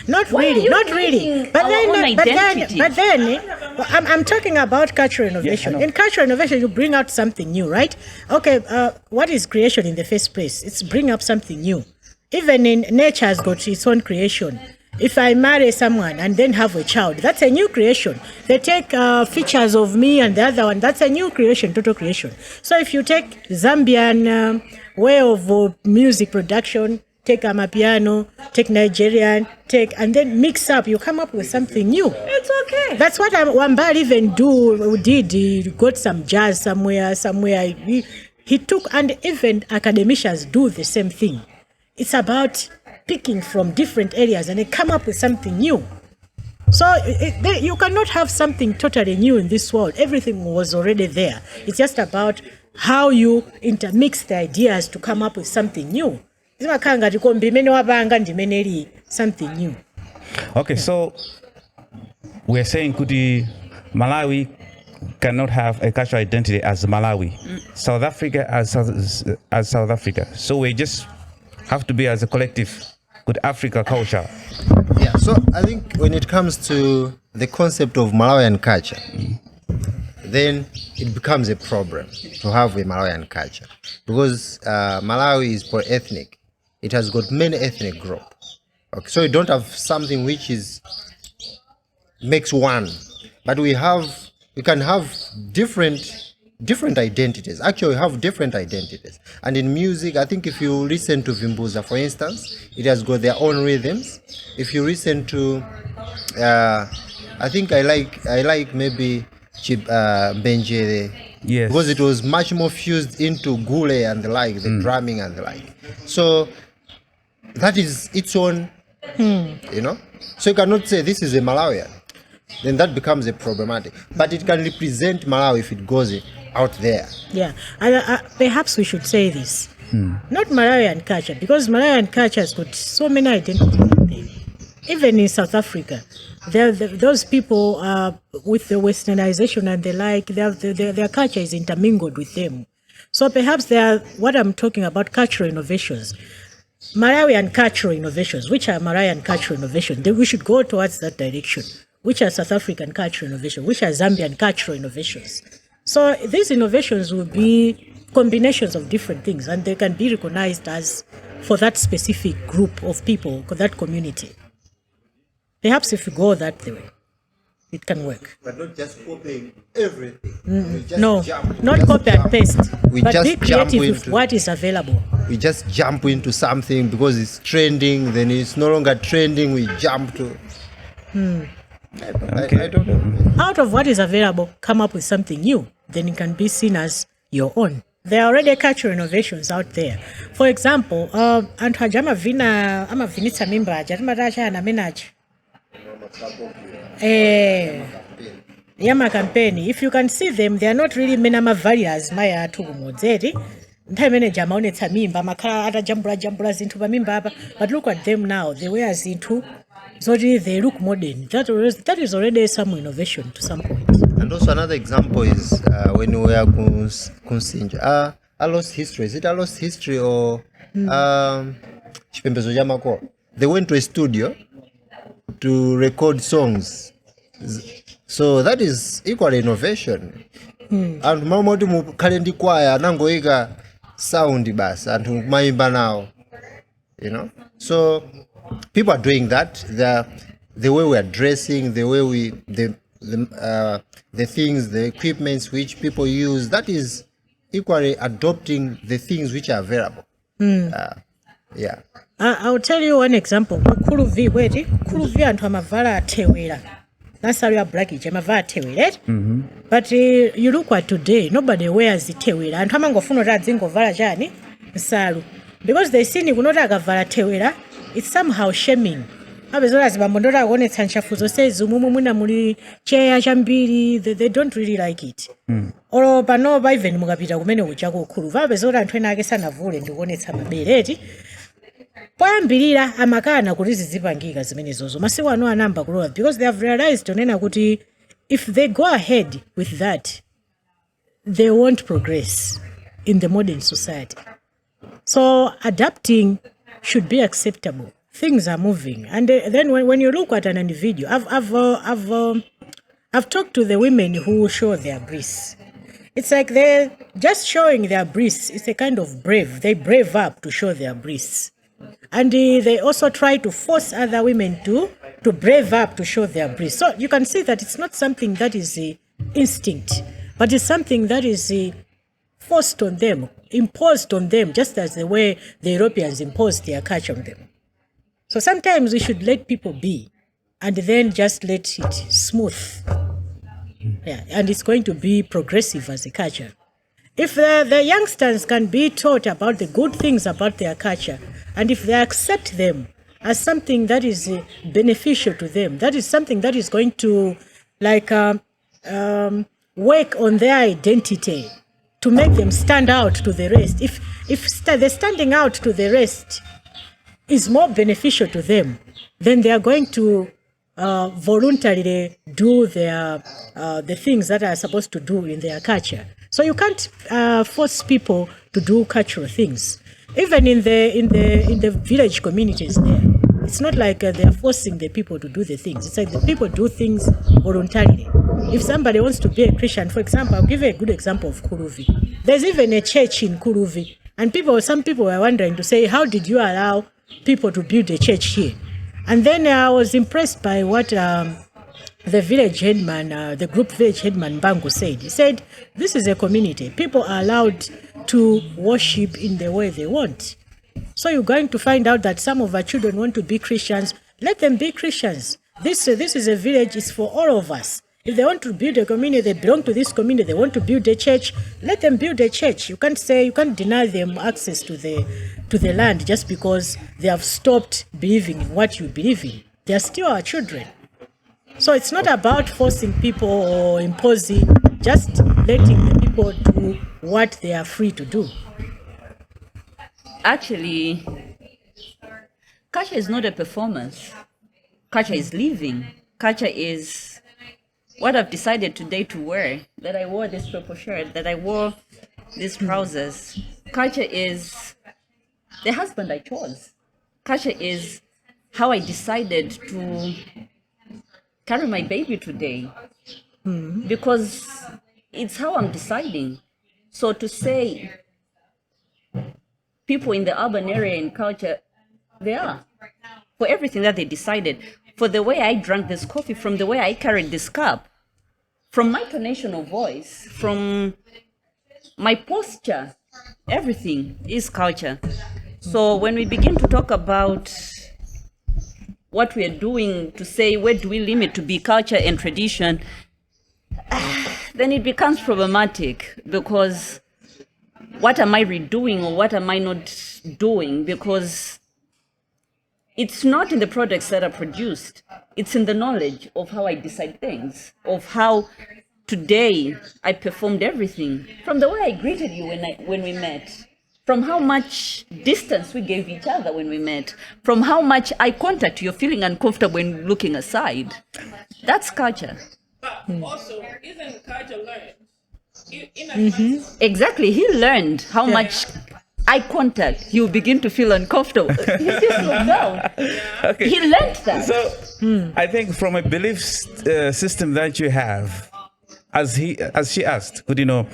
Speaker 2: Not really. But then, I'm talking about cultural innovation. In cultural innovation, you bring out something new, right? Okay, what is creation in the first place? It's bring up something new. Even in nature has got its own creation. If I marry someone and then have a child, that's a new creation. They take features of me and the other one, that's a new creation, total creation. So if you take Zambian way of music production, take Amapiano, take Nigerian, and then mix up, you come up with something new.
Speaker 4: It's okay.
Speaker 2: That's what Wambal even did. He got some jazz somewhere. He took, and even academicians do the same thing. It's about picking from different areas and they come up with something new. So you cannot have something totally new in this world. Everything was already there. It's just about how you intermix the ideas to come up with something new. Something new.
Speaker 1: Okay, so we're saying Malawi cannot have a cultural identity as Malawi, South Africa as South Africa. So we just have to be as a collective with Africa culture.
Speaker 3: Yeah, so I think when it comes to the concept of Malawian culture, then it becomes a problem to have a Malawian culture because Malawi is polyethnic. It has got many ethnic groups. Okay, so you don't have something which makes one, but we can have different identities. Actually, we have different identities. And in music, I think if you listen to Vimbuza, for instance, it has got their own rhythms. If you listen to, I think I like maybe Benjere,
Speaker 1: yes,
Speaker 3: because it was much more fused into gule and the like, the drumming and the like. So that is its own, you know. So you cannot say this is a Malawian. Then that becomes a problematic. But it can represent Malawi if it goes out there.
Speaker 2: Yeah, perhaps we should say this. Not Malawian culture, because Malawian culture has got so many identities. Even in South Africa, those people with the westernization and the like, their culture is intermingled with them. So perhaps what I'm talking about, cultural innovations. Malawian cultural innovations, which are Malawian cultural innovations, we should go towards that direction. Which are South African cultural innovations, which are Zambian cultural innovations. So these innovations will be combinations of different things, and they can be recognized as for that specific group of people, for that community. Perhaps if you go that way, it can work.
Speaker 3: But not just copying everything.
Speaker 2: No, not copy and paste, but be creative with what is available.
Speaker 3: We just jump into something because it's trending, then it's no longer trending, we jump to... I don't know.
Speaker 2: Out of what is available, come up with something new. Then it can be seen as your own. There are already cultural innovations out there. For example, Anthu Ajama Vina, ama Vinitsa Mimba, Jarima Raja and Amenaj. Yama campaign. If you can see them, they are not really menama various Maya to Mozeri. But look at them now. They were into. So they look modern. That is already some innovation to some point.
Speaker 3: And also another example is when we are Kunsinja. A lost history. Is it a lost history or they went to a studio to record songs. So that is equal innovation. And Mamodu Kalendi Choir nangoiga sound bass and maimba now. You know? So people are doing that. The way we are dressing, the way the things, the equipments which people use, that is equally adopting the things which are available. Yeah.
Speaker 2: I'll tell you one example. Kuluvi antu amavala tewera. That's how you are blackage. Amavala tewera. But you look at today, nobody wears the tewera. Antu amangofuna radzingo vala jani salu. Because they see ni kunota akavala tewera, it's somehow shaming. Abezola zibamondora wone tsanchafuzo says umumuna muri cheya chambiri, they don't really like it. Oro pano ba even mugapita kumene uchako kuluva abezola anthu ena ake sanavule ndikuonetsa mabere poyambirira amakana kuti zizipangika zimene zozo masiku ano anamba kulowa because they have realized onena kuti if they go ahead with that they won't progress in the modern society. So adapting should be acceptable. Things are moving, and then when you look at an individual, I've talked to the women who show their breasts. It's like they're just showing their breasts. It's a kind of brave. They brave up to show their breasts, and they also try to force other women to brave up to show their breasts. So you can see that it's not something that is instinct, but it's something that is forced on them, imposed on them, just as the way the Europeans imposed their culture on them. So sometimes we should let people be and then just let it smooth. Yeah, and it's going to be progressive as a culture. If the youngsters can be taught about the good things about their culture, and if they accept them as something that is beneficial to them. That is something that is going to work on their identity to make them stand out to the rest. If the standing out to the rest is more beneficial to them, then they are going to voluntarily do the things that are supposed to do in their culture. So you can't force people to do cultural things. Even in the village communities there, it's not like they are forcing the people to do the things. It's like the people do things voluntarily. If somebody wants to be a Christian, for example, I'll give you a good example of Kuruvi. There's even a church in Kuruvi, and some people were wondering to say, how did you allow people to build a church here? And then I was impressed by what the village headman, the group village headman Bangu said. He said, this is a community. People are allowed to worship in the way they want. So you're going to find out that some of our children want to be Christians. Let them be Christians. This is a village. It's for all of us. If they want to build a community, they belong to this community, they want to build a church, let them build a church. You can't deny them access to the land just because they have stopped believing in what you believe in. They are still our children. So it's not about forcing people or imposing, just letting the people do what they are free to do.
Speaker 4: Actually, culture is not a performance. Culture is living. Culture is what I've decided today to wear, that I wore this purple shirt, that I wore these trousers. Culture is the husband I chose. Culture is how I decided to carry my baby today, because it's how I'm deciding. So to say people in the urban area in culture, they are, for everything that they decided, for the way I drank this coffee, from the way I carried this cup, from my tonation of voice, from my posture, everything is culture. So when we begin to talk about what we are doing to say, where do we limit to be culture and tradition, then it becomes problematic, because what am I redoing or what am I not doing? Because it's not in the products that are produced. It's in the knowledge of how I decide things, of how today I performed everything, from the way I greeted you when we met, from how much distance we gave each other when we met, from how much eye contact you're feeling uncomfortable when looking aside. That's culture.
Speaker 5: But also, isn't culture learned?
Speaker 4: Exactly. He learned how much eye contact you begin to feel uncomfortable. He just looked down.
Speaker 1: Okay.
Speaker 4: He learned that.
Speaker 1: So I think from a belief system that you have, as she asked, could you know,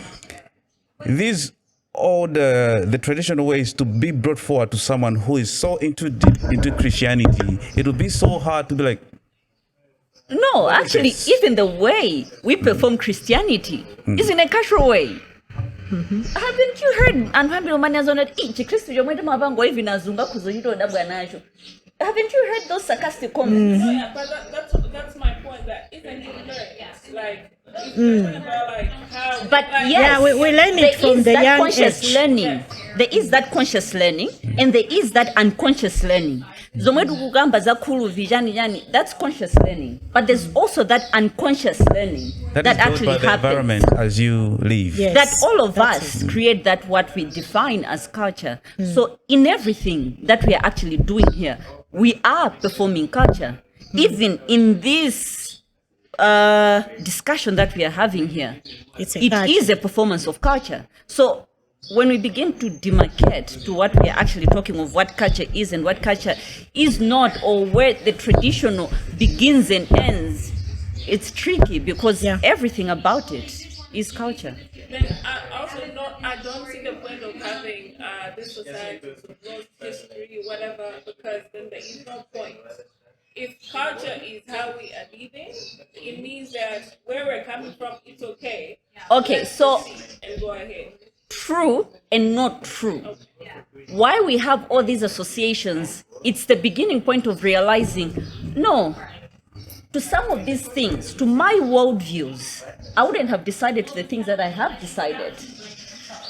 Speaker 1: these all the traditional ways to be brought forward to someone who is so into Christianity, it would be so hard to be like,
Speaker 4: no, actually, even the way we perform Christianity is in a cultural way. Haven't you heard? Haven't you heard those sarcastic comments?
Speaker 5: Yeah, but that's my point. That isn't it learned? Like, it's about like how.
Speaker 4: But
Speaker 5: like,
Speaker 4: yes,
Speaker 2: we learn it from the young
Speaker 4: conscious
Speaker 2: age.
Speaker 4: learning. There is that conscious learning, and there is that unconscious learning. That's conscious learning, but there's also that unconscious learning that actually
Speaker 1: by the
Speaker 4: happens.
Speaker 1: environment as you live.
Speaker 2: Yes,
Speaker 4: That all of
Speaker 2: that's
Speaker 4: us create that what we define as culture. So in everything that we are actually doing here, we are performing culture. Even in this discussion that we are having here,
Speaker 2: It
Speaker 4: is a performance of culture. So when we begin to demarcate to what we are actually talking of, what culture is and what culture is not, or where the traditional begins and ends, it's tricky, because everything about it is culture.
Speaker 5: Then I don't see the point of having this society to know history, whatever, because then there is no point. If culture is how we are living, it means that where we're coming from, it's okay.
Speaker 4: Okay,
Speaker 5: Let's
Speaker 4: so
Speaker 5: proceed and go ahead.
Speaker 4: true and not true. Why we have all these associations, it's the beginning point of realizing, no, to some of these things, to my worldviews, I wouldn't have decided to the things that I have decided.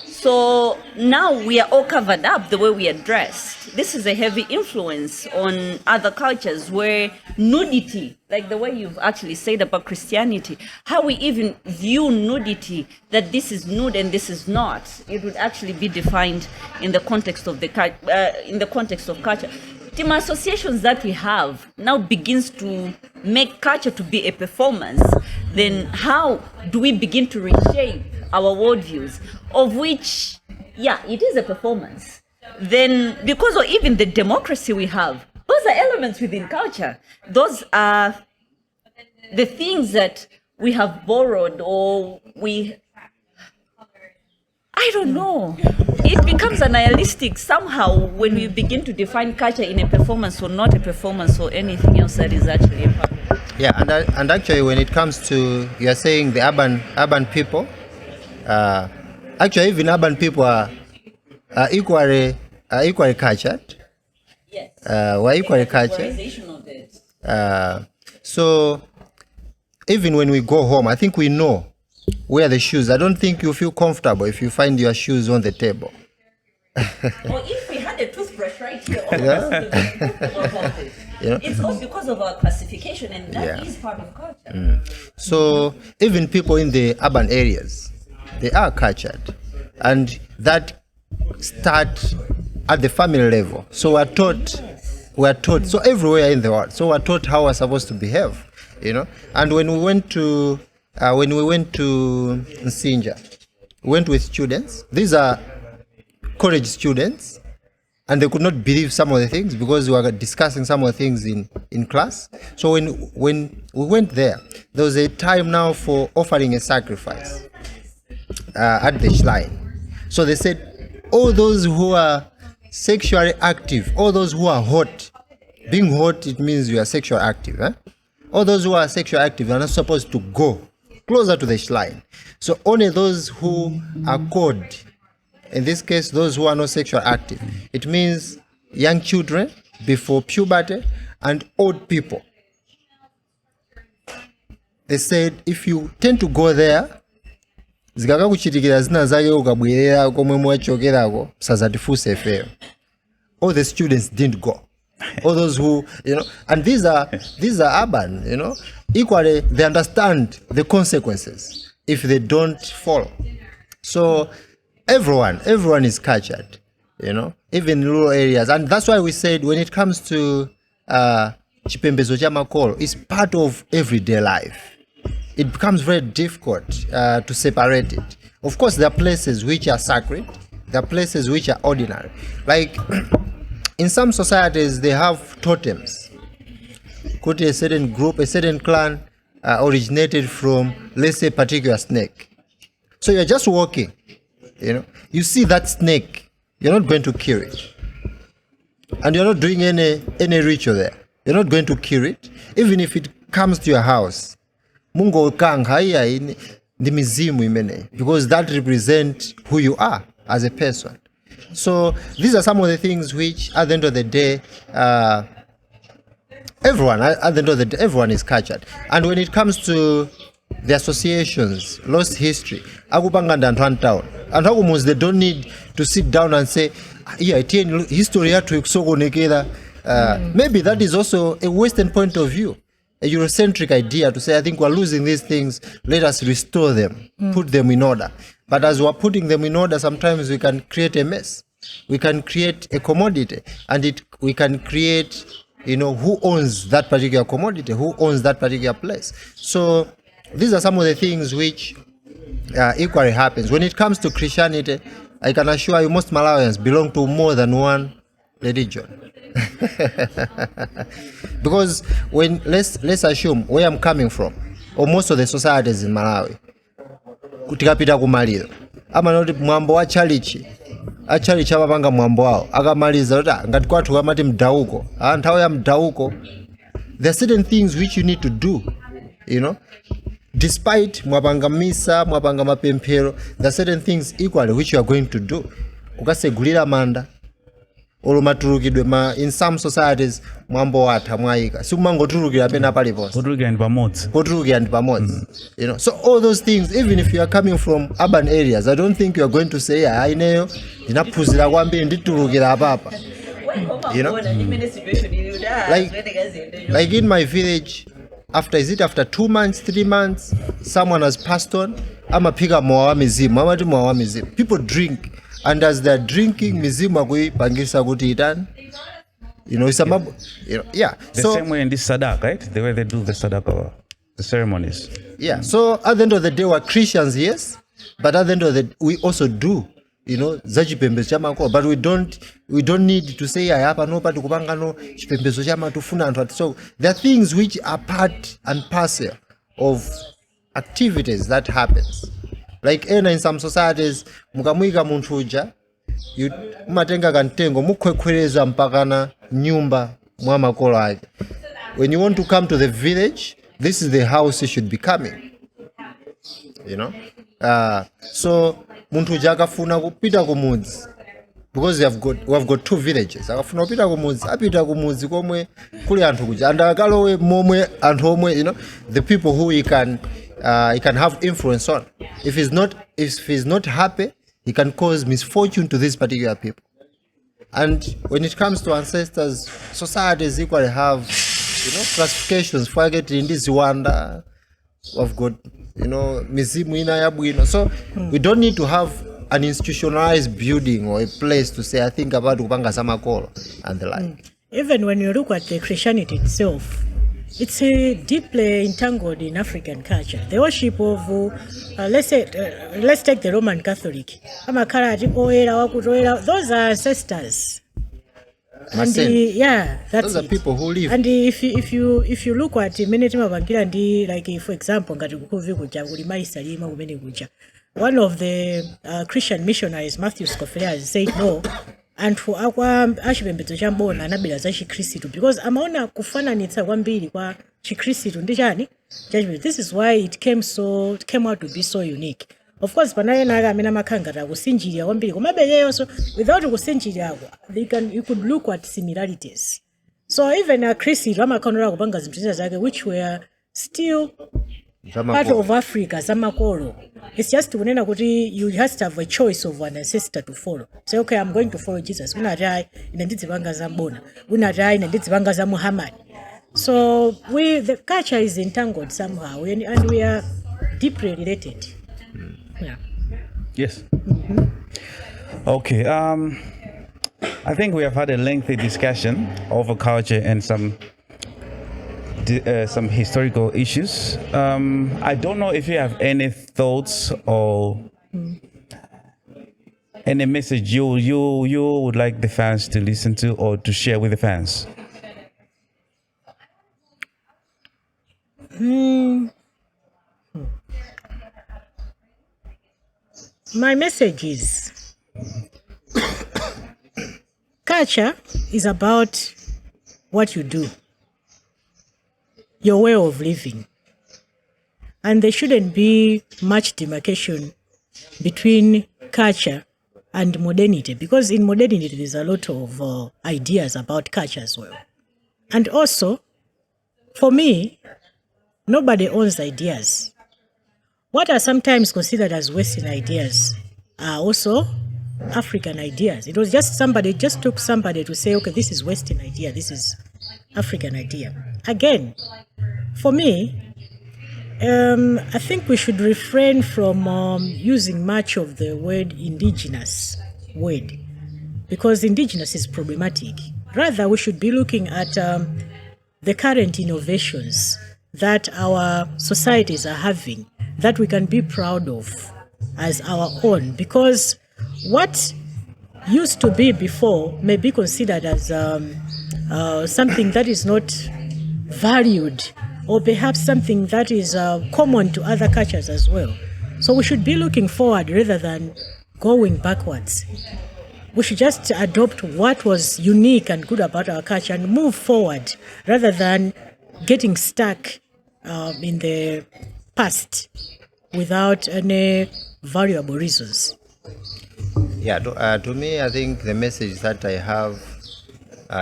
Speaker 4: So now we are all covered up the way we are dressed. This is a heavy influence on other cultures where nudity, like the way you've actually said about Christianity, how we even view nudity, that this is nude and this is not, it would actually be defined in the context of culture. Team associations that we have now begins to make culture to be a performance. Then how do we begin to reshape our worldviews, of which, it is a performance. Then because of even the democracy we have, those are elements within culture. Those are the things that we have borrowed, or I don't know. It becomes a nihilistic somehow when we begin to define culture in a performance or not a performance or anything else that is actually a part of it.
Speaker 3: Yeah, and actually when it comes to, you are saying the urban people, actually even urban people are equally cultured.
Speaker 4: Yes.
Speaker 3: We're equally cultured. So even when we go home, I think we know where the shoes. I don't think you feel comfortable if you find your shoes on the table.
Speaker 4: Or if we had a toothbrush right here, it's all because of our classification, and that is part of culture.
Speaker 3: So even people in the urban areas, they are cultured, and that start at the family level. So we're taught so everywhere in the world. So we're taught how we're supposed to behave, And when we went to Nsinja, we went with students. These are college students, and they could not believe some of the things because we were discussing some of the things in class. So when we went there was a time now for offering a sacrifice at the shrine. So they said, all those who are sexually active, all those who are hot, being hot, it means you are sexually active. All those who are sexually active are not supposed to go closer to the shrine. So only those who are cold, in this case, those who are not sexually active. It means young children before puberty and old people. They said if you tend to go there, zikakakuchitikira zina zake ukabwerera komwe mwachokerako sazatifunse fero. All the students didn't go. All those who, and these are urban, equally they understand the consequences if they don't follow. So everyone is cultured, even in rural areas. And that's why we said when it comes to chipembezo cha makolo, it's part of everyday life. It becomes very difficult to separate it. Of course, there are places which are sacred. There are places which are ordinary. Like in some societies, they have totems. Could a certain group, a certain clan originated from, let's say, a particular snake. So you're just walking, you see that snake, you're not going to kill it. And you're not doing any ritual there. You're not going to kill it. Even if it comes to your house, Mungo kanga the mizimu imene, because that represents who you are as a person. So these are some of the things which, at the end of the day, everyone is cultured. And when it comes to the associations, lost history, akupanganda anthu antown. Anthu akumunzi, they don't need to sit down and say, history yathu ikusokonekera. Maybe that is also a Western point of view, a Eurocentric idea to say, I think we're losing these things, let us restore them, put them in order. But as we're putting them in order, sometimes we can create a mess. We can create a commodity, and we can create, who owns that particular commodity, who owns that particular place. So these are some of the things which equally happens. When it comes to Christianity, I can assure you most Malawians belong to more than one religion. Because when let's assume where I'm coming from, or most of the societies in Malawi, kutikapita kumaliro amanoti mwambo wa chalichi abapanga mwambo wao akamaliza kuti ngati kwathu kamati mdauko nthawi ya mdauko, there are certain things which you need to do, despite mwapanga misa, mwapanga mapemphero, there are certain things equally which you are going to do. Ukasegulira manda, olomatulukidwe in some societies mwambo watha mwaika sikumangotulukira pena paliponse potulukira ndi pamodzi you know. So all those things, even if you are coming from urban areas, I don't think you are going to say ineyo ndinaphunzira kwambiri nditulukira apapa, you know. Like in my village, after 2 months 3 months someone has passed on, amaphika mowa wa mizimu, amati mowa wa mizimu, people drink, and as they're drinking mizimu akuipangisa kuti itani, you know, it's a yeah.
Speaker 1: The same way in this sadak, right? The way they do the sadak, the ceremonies.
Speaker 3: Yeah. So at the end of the day, we're Christians, yes, but at the end of the day, we also do, you know, za chipembedzo cha makolo, but we don't need to say ayapa no pati kupanga no chipembedzo cha matufuna anthu. So there are things which are part and parcel of activities that happens. Like in some societies, mukamwika munthu uja, mumatenga kantengo mukhwekhwereza mpakana nyumba mwa makolo ake. When you want to come to the village, this is the house you should be coming, you know. So munthu uja akafuna kupita kumudzi, because we have got 2 villages, akafuna kupita kumudzi, apita kumudzi komwe kuli anthu kuja, and akalowe momwe anthu omwe, you know, the people who he can have influence on. If he's not happy, he can cause misfortune to these particular people. And when it comes to ancestors, societies equally have, you know, classifications. Forget in this Rwanda, we've got, you know, mizimu ina ya bwino. So we don't need to have an institutionalized building or a place to say, I think about kupanga samakolo and the like.
Speaker 2: Even when you look at the Christianity itself, it's deeply entangled in African culture. The worship of, let's take the Roman Catholic. Those are ancestors. And
Speaker 3: those are people who live.
Speaker 2: And if you look at many times, like for example, one of the Christian missionaries, Matthew Scofield, said no. And for akwa achipembedzo chambona anabela za chikhristu, because amaona kufananitsa kwambiri kwa chikhristu ndi chani chachipembedzo. This is why it came out to be so unique. Of course panayena aka amene amakhangata kusinjirira kwambiri komabe yeyonso without kusinjirira you could look at similarities. So even a Christian amakhanira kupanga zinthu zake which were still part of Africa, zamakolo. It's just to kunena kuti you just have a choice of an ancestor to follow. Say, okay, I'm going to follow Jesus. Unatai inandizibanga za Mbona. Unatai inandizibanga za Muhammad. So the culture is entangled somehow, and we are deeply related. Yeah.
Speaker 1: Yes. Okay. I think we have had a lengthy discussion over culture and some historical issues. I don't know if you have any thoughts or any message you would like the fans to listen to or to share with the fans.
Speaker 2: My message is culture is about what you do, your way of living. And there shouldn't be much demarcation between culture and modernity, because in modernity there's a lot of ideas about culture as well. And also, for me, nobody owns ideas. What are sometimes considered as Western ideas are also African ideas. It was just took somebody to say, okay, this is Western idea, this is African idea. Again, for me, I think we should refrain from using much of the word indigenous word, because indigenous is problematic. Rather, we should be looking at the current innovations that our societies are having that we can be proud of as our own, because what used to be before may be considered as something that is not valued, or perhaps something that is common to other cultures as well. So we should be looking forward rather than going backwards. We should just adopt what was unique and good about our culture and move forward rather than getting stuck in the past without any valuable reasons.
Speaker 3: Yeah, to me, I think the message that I have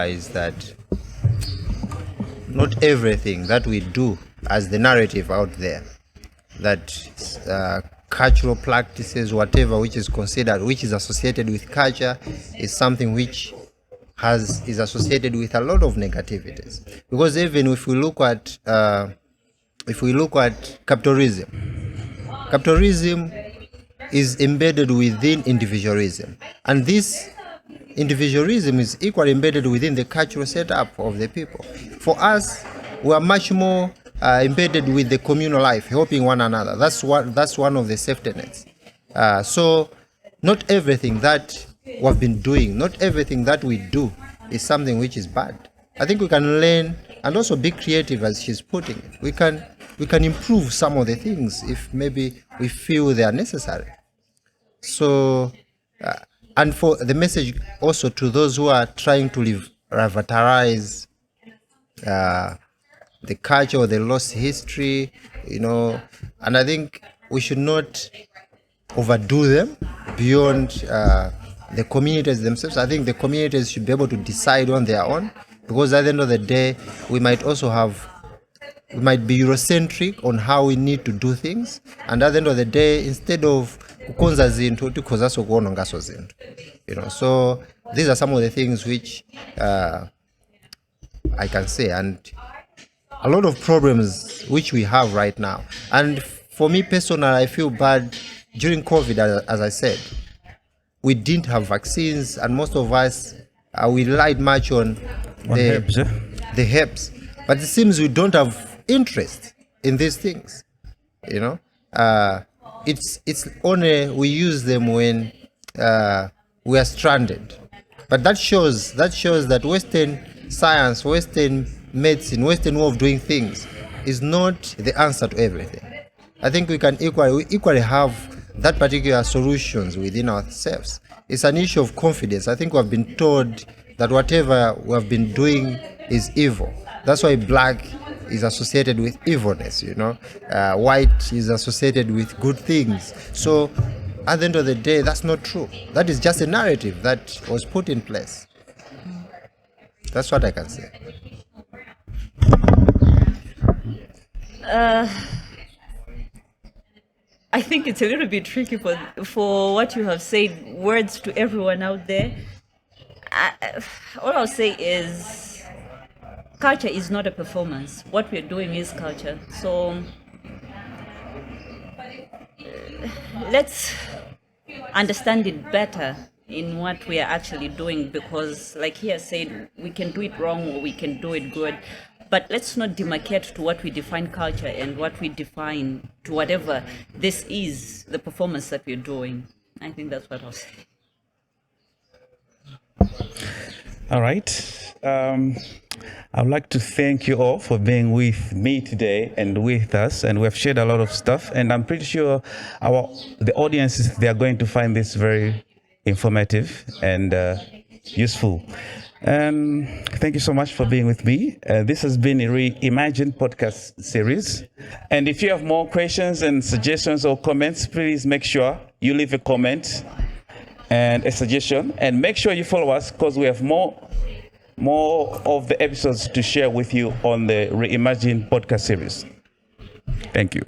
Speaker 3: is that not everything that we do as the narrative out there, that cultural practices, whatever which is considered, which is associated with culture, is something which is associated with a lot of negativities. Because even if we look at capitalism is embedded within individualism, and this individualism is equally embedded within the cultural setup of the people. For us, we are much more embedded with the communal life, helping one another. That's one of the safety nets. So not everything that we've been doing, not everything that we do is something which is bad. I think we can learn and also be creative, as she's putting it. We can improve some of the things if maybe we feel they are necessary. So, and for the message also to those who are trying to revitalize the culture or the lost history, and I think we should not overdo them beyond the communities themselves. I think the communities should be able to decide on their own, because at the end of the day, we might be Eurocentric on how we need to do things, and at the end of the day, instead of kukonza zinto tikoza sokuonongaso zinto, so these are some of the things which I can say, and a lot of problems which we have right now. And for me personally, I feel bad. During COVID, as I said, we didn't have vaccines, and most of us we relied much on the herbs, but it seems we don't have interest in these things. It's only we use them when we are stranded. But that shows that Western science, Western medicine, Western way of doing things is not the answer to everything. I think we equally have that particular solutions within ourselves. It's an issue of confidence. I think we have been told that whatever we have been doing is evil. That's why black is associated with evilness, white is associated with good things. So at the end of the day, that's not true. That is just a narrative that was put in place. That's what I can say.
Speaker 4: I think it's a little bit tricky for what you have said, words to everyone out there. All I'll say is culture is not a performance. What we're doing is culture. So let's understand it better in what we are actually doing, because like he has said, we can do it wrong or we can do it good. But let's not demarcate to what we define culture and what we define to whatever this is, the performance that we're doing. I think that's what I'll say.
Speaker 1: All right. I would like to thank you all for being with me today and with us. And we've shared a lot of stuff. And I'm pretty sure the audiences, they are going to find this very informative and useful. Thank you so much for being with me. This has been a Reimagine podcast series. And if you have more questions and suggestions or comments, please make sure you leave a comment and a suggestion. And make sure you follow us, because we have more of the episodes to share with you on the Reimagine podcast series. Thank you.